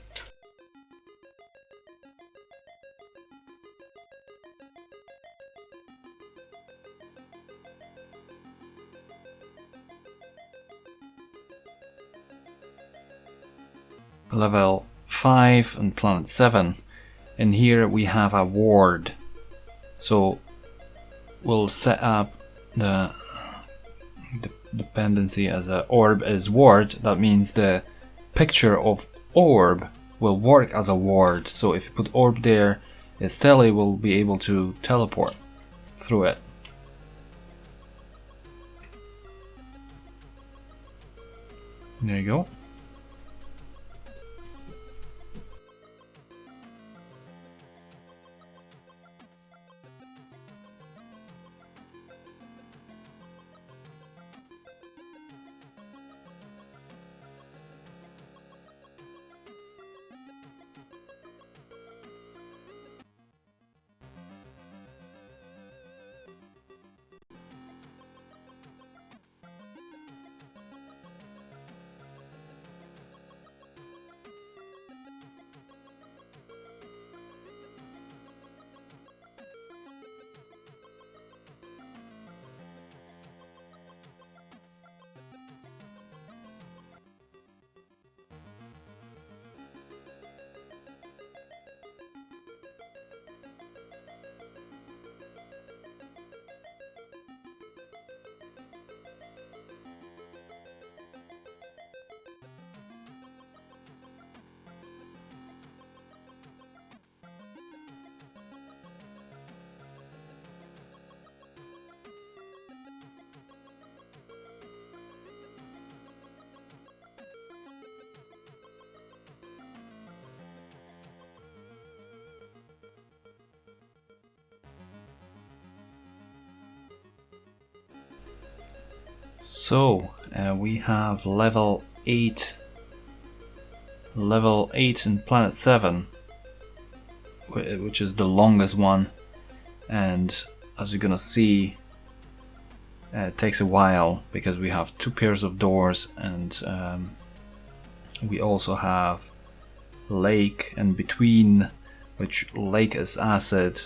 Level 5 and planet 7, and here we have a ward. So we'll set up the dependency as a orb is ward. That means the picture of orb will work as a ward. So if you put orb there, Estelle will be able to teleport through it. There you go. So we have level 8 in planet 7, which is the longest one, and as you're gonna see, it takes a while because we have 2 pairs of doors, and we also have lake, and between which lake is acid,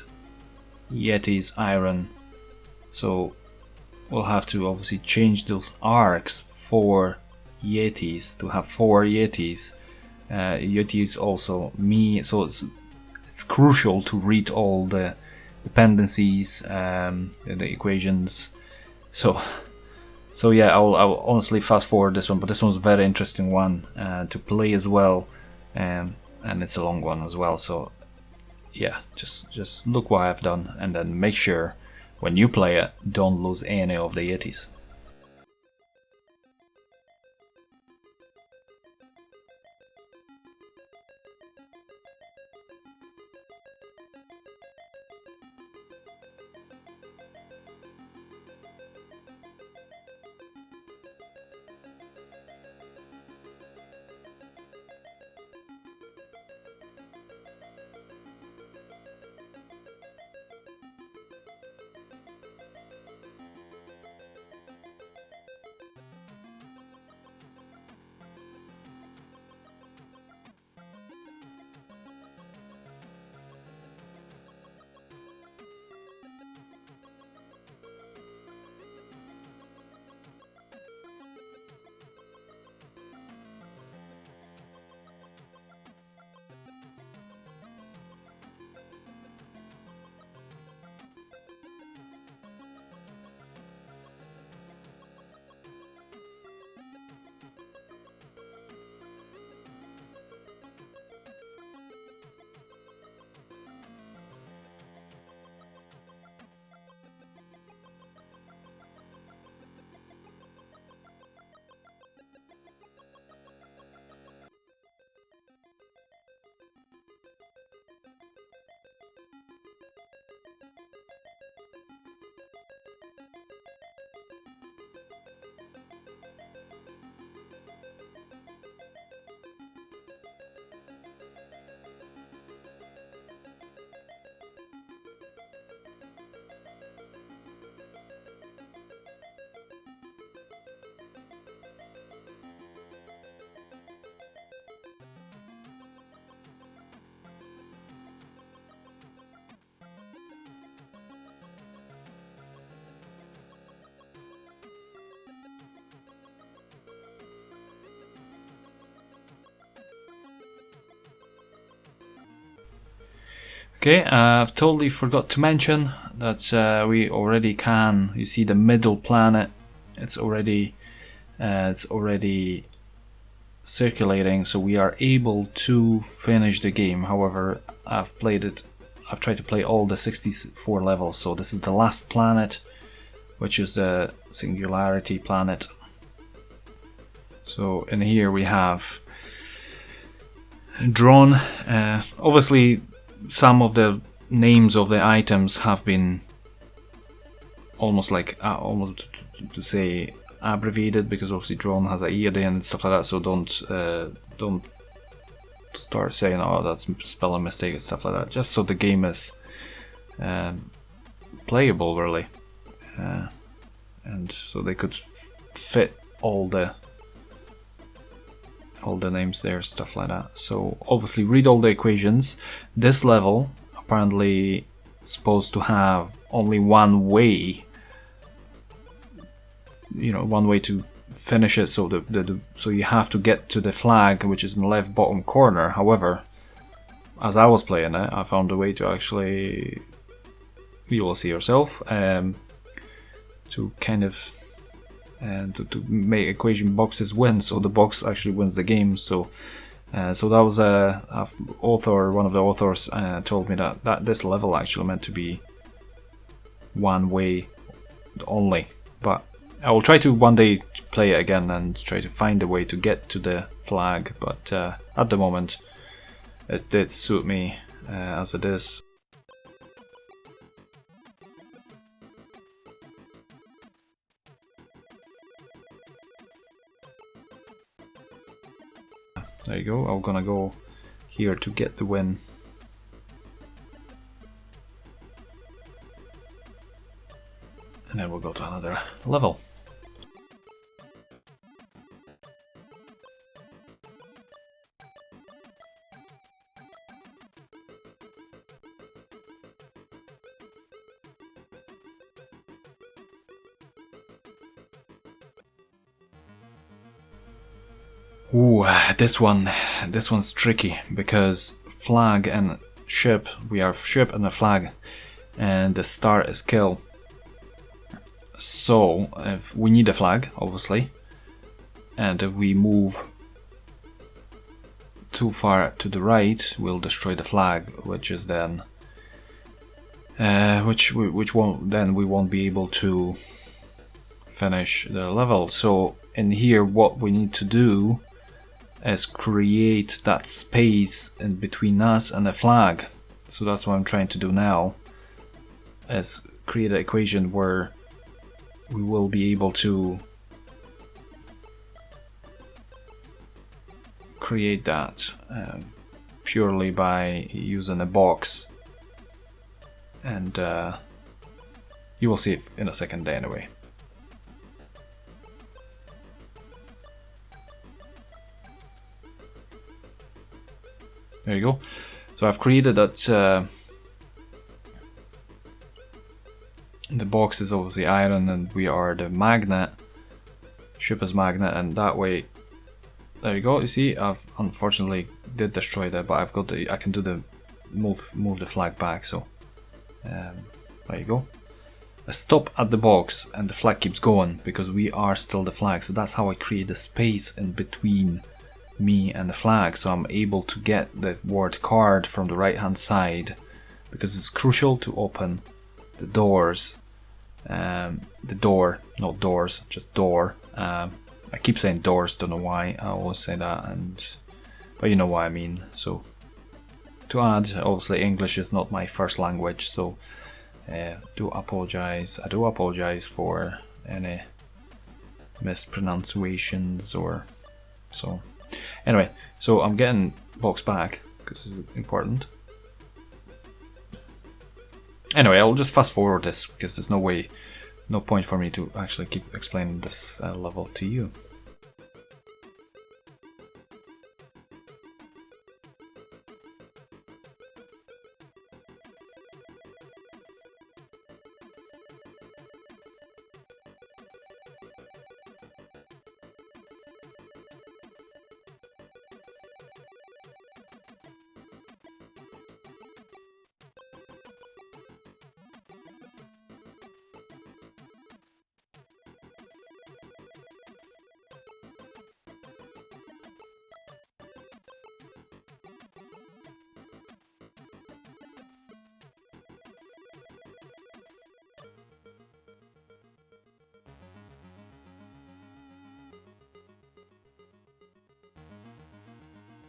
Yeti's iron. So we'll have to obviously change those arcs for Yetis to have 4 Yetis. Yetis also me, so it's crucial to read all the dependencies, the equations. So yeah, I'll honestly fast forward this one, but this one's a very interesting one to play as well, and it's a long one as well. So yeah, just look what I've done, and then make sure when you play it, don't lose any of the Yetis. Okay, I've totally forgot to mention that we already can. You see the middle planet. It's already circulating, so we are able to finish the game. However, I've tried to play all the 64 levels, so this is the last planet, which is the Singularity planet. So in here we have drawn. Obviously, some of the names of the items have been almost like almost to say abbreviated, because obviously drawn has a E at the end and stuff like that. So don't start saying, oh, that's spelling mistake and stuff like that. Just so the game is playable, really, and so they could fit all the names there, stuff like that. So obviously read all the equations. This level apparently supposed to have only one way, one way to finish it. So so you have to get to the flag, which is in the left bottom corner. However, as I was playing it, I found a way to actually, you will see yourself, to kind of to make equation boxes win, so the box actually wins the game. So so that was one of the authors told me that this level actually meant to be one way only. But I will try to one day play it again and try to find a way to get to the flag, but at the moment it did suit me as it is. There you go, I'm gonna go here to get the win. And then we'll go to another level. Ooh, this one's tricky, because flag and ship, we have ship and a flag, and the star is kill. So if we need a flag, obviously, and if we move too far to the right, we'll destroy the flag, which is then which won't, then we won't be able to finish the level. So in here, what we need to do is create that space in between us and the flag. So that's what I'm trying to do now, is create an equation where we will be able to create that purely by using a box, and you will see it in a second anyway. There you go. So I've created that. The box is obviously iron, and we are the magnet. Ship is magnet, and that way. There you go. You see, I've unfortunately did destroy that, but I've got the. I can do the move the flag back. So there you go. I stop at the box, and the flag keeps going because we are still the flag. So that's how I create the space in between me and the flag, so I'm able to get the word card from the right hand side, because it's crucial to open the doors. The door, not doors, just door. I keep saying doors, don't know why I always say that, but you know what I mean. So to add, obviously English is not my first language, so I do apologize for any mispronunciations or so. Anyway, so I'm getting box back because it's important. Anyway, I'll just fast forward this because there's no point for me to actually keep explaining this level to you.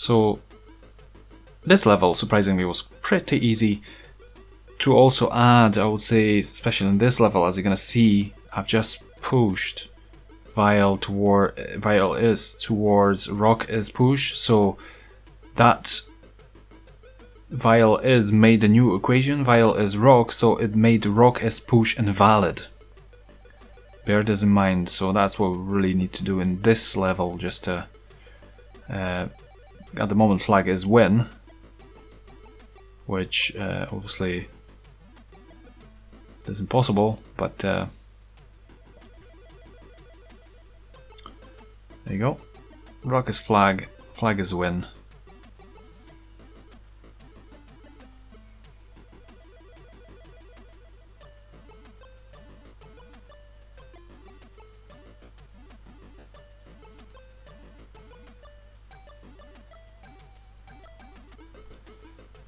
So this level surprisingly was pretty easy to also add. I would say, especially in this level, as you're gonna see, I've just pushed while is towards rock is push, so that while is made a new equation, while is rock, so it made rock is push invalid. Bear this in mind. So that's what we really need to do in this level, just to at the moment flag is win, which obviously is impossible, but there you go. Rock is flag, flag is win.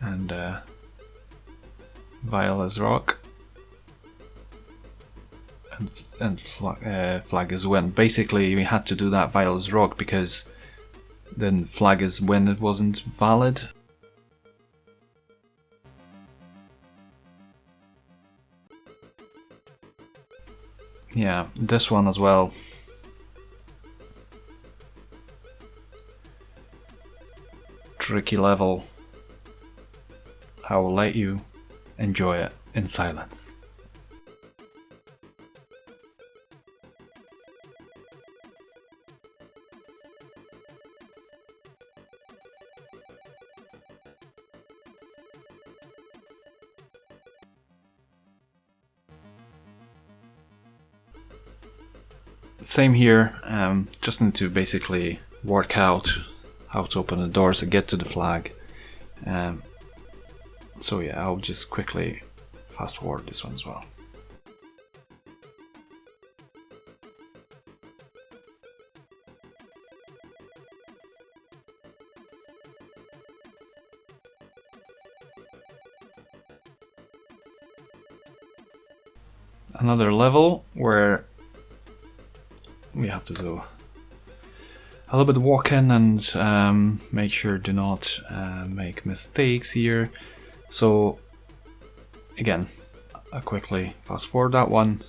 And vial is rock, and flag is win. Basically, we had to do that vial is rock because then flag is win, it wasn't valid. Yeah, this one as well. Tricky level. I will let you enjoy it in silence. Same here, just need to basically work out how to open the doors and get to the flag. So yeah, I'll just quickly fast forward this one as well. Another level where we have to do a little bit of walking and make sure do not make mistakes here. So again, I'll quickly fast forward that one.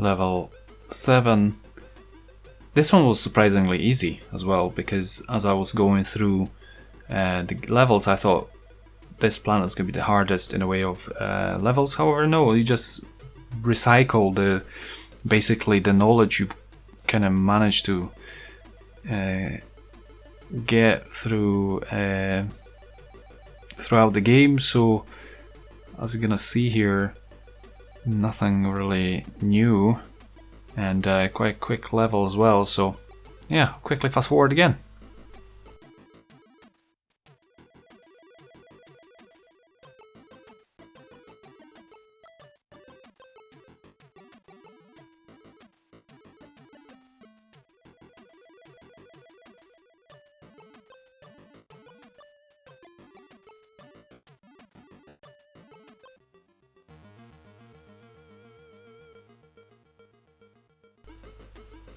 Level 7. This one was surprisingly easy as well, because as I was going through the levels, I thought this planet is going to be the hardest in a way of levels. However, no, you just recycle the basically the knowledge you've kind of managed to get through throughout the game. So as you're gonna see here, nothing really new, and quite quick level as well. So yeah, quickly fast forward again.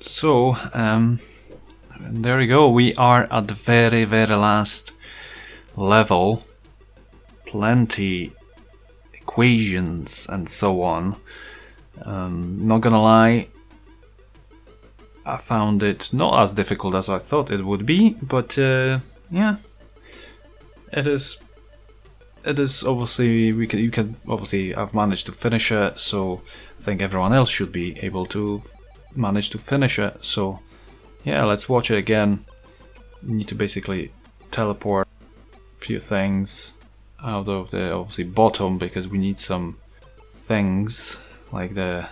So there we go, we are at the very last level. Plenty equations and so on. Not gonna lie, I found it not as difficult as I thought it would be, but yeah, it is obviously you can obviously I've managed to finish it, so I think everyone else should be able to manage to finish it. So yeah, let's watch it again. You need to basically teleport a few things out of the obviously bottom, because we need some things like the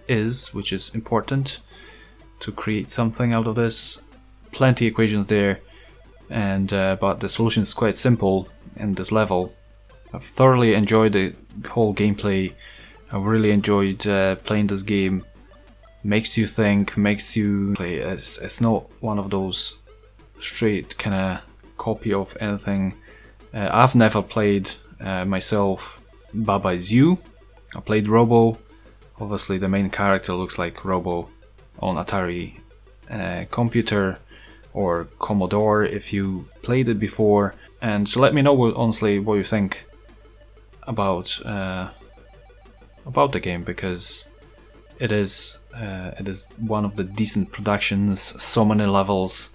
is, which is important to create something out of this. Plenty equations there, and but the solution is quite simple in this level. I've thoroughly enjoyed the whole gameplay. I really enjoyed playing this game. Makes you think, makes you play. It's not one of those straight kind of copy of anything. I've never played myself Baba Is You. I played Robo. Obviously the main character looks like Robo on Atari computer or Commodore if you played it before. And so let me know honestly what you think about the game, because it is one of the decent productions, so many levels,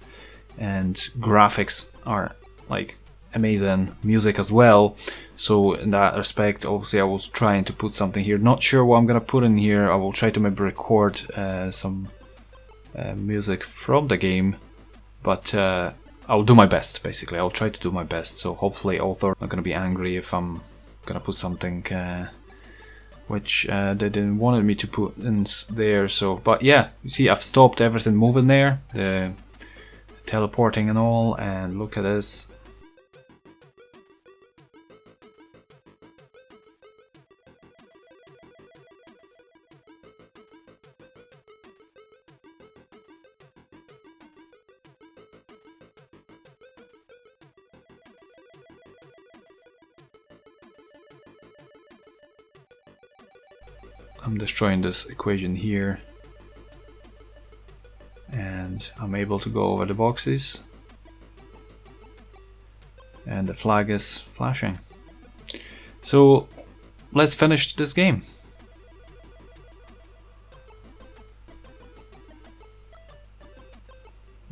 and graphics are like amazing, music as well. So in that respect, obviously I was trying to put something here. Not sure what I'm gonna put in here. I will try to maybe record some music from the game, but I'll do my best. Basically, I'll try to do my best. So hopefully, author not gonna be angry if I'm gonna put something which they didn't wanted me to put in there. So, but yeah, you see, I've stopped everything moving there, the teleporting and all, and look at this. I'm destroying this equation here, and I'm able to go over the boxes, and the flag is flashing. So let's finish this game.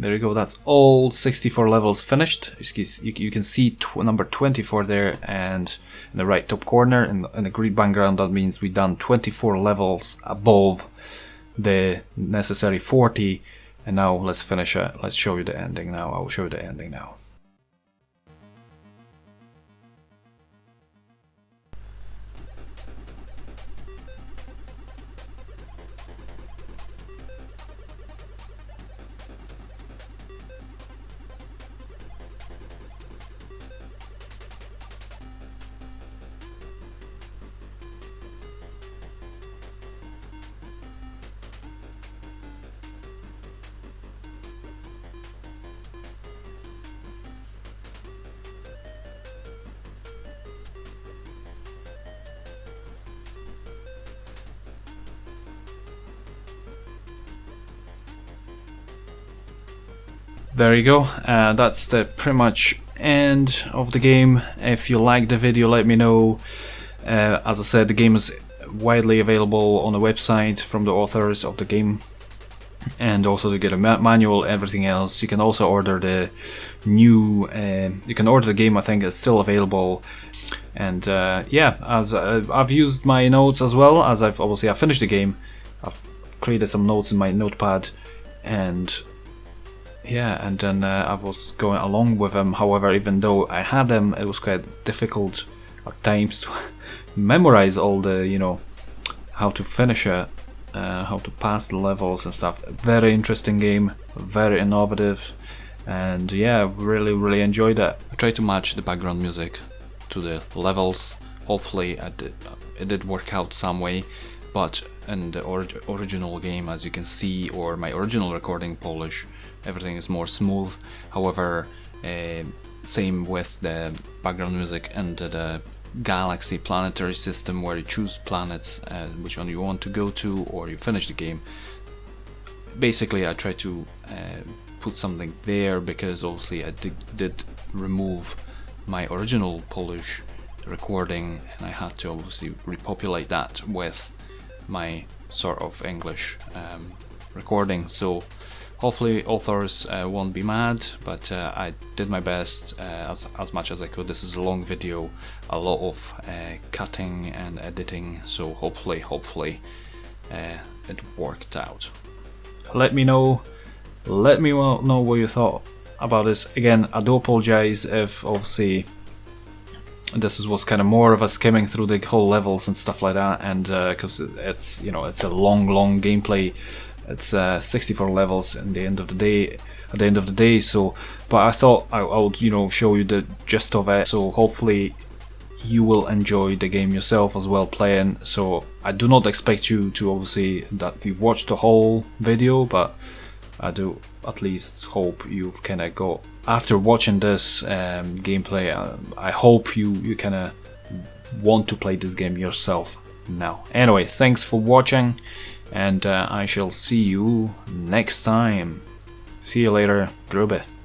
There you go, that's all 64 levels finished. You can see number 24 there, and in the right top corner in the green background, that means we've done 24 levels above the necessary 40. And now let's finish it. Let's show you the ending now. I will show you the ending now. There you go, that's the pretty much end of the game. If you liked the video, let me know. As I said, the game is widely available on the website from the authors of the game, and also to get a manual, everything else. You can also order the new, you can order the game, I think it's still available. And yeah, as I've used my notes as well, as I've finished the game. I've created some notes in my notepad, and yeah, and then I was going along with them. However, even though I had them, it was quite difficult at times to memorize all the, you know, how to finish it, how to pass the levels and stuff. Very interesting game, very innovative, and yeah, really enjoyed it. I tried to match the background music to the levels. Hopefully it did work out some way, but in the original game, as you can see, or my original recording Polish, everything is more smooth. However, same with the background music and the galaxy planetary system, where you choose planets, which one you want to go to, or you finish the game. Basically, I tried to put something there, because obviously I did remove my original Polish recording, and I had to obviously repopulate that with my sort of English recording. So hopefully authors won't be mad, but I did my best as much as I could. This is a long video, a lot of cutting and editing, so hopefully it worked out. Let me know what you thought about this. Again, I do apologize if obviously this was kind of more of a skimming through the whole levels and stuff like that, and because it's, you know, it's a long gameplay. It's 64 levels at the end of the day. So, but I thought I would, you know, show you the gist of it. So hopefully you will enjoy the game yourself as well playing. So I do not expect you to obviously that you've watched the whole video, but I do at least hope you've kind of got, after watching this gameplay, I hope you kind of want to play this game yourself now. Anyway, thanks for watching, and I shall see you next time. See you later, GRooBY.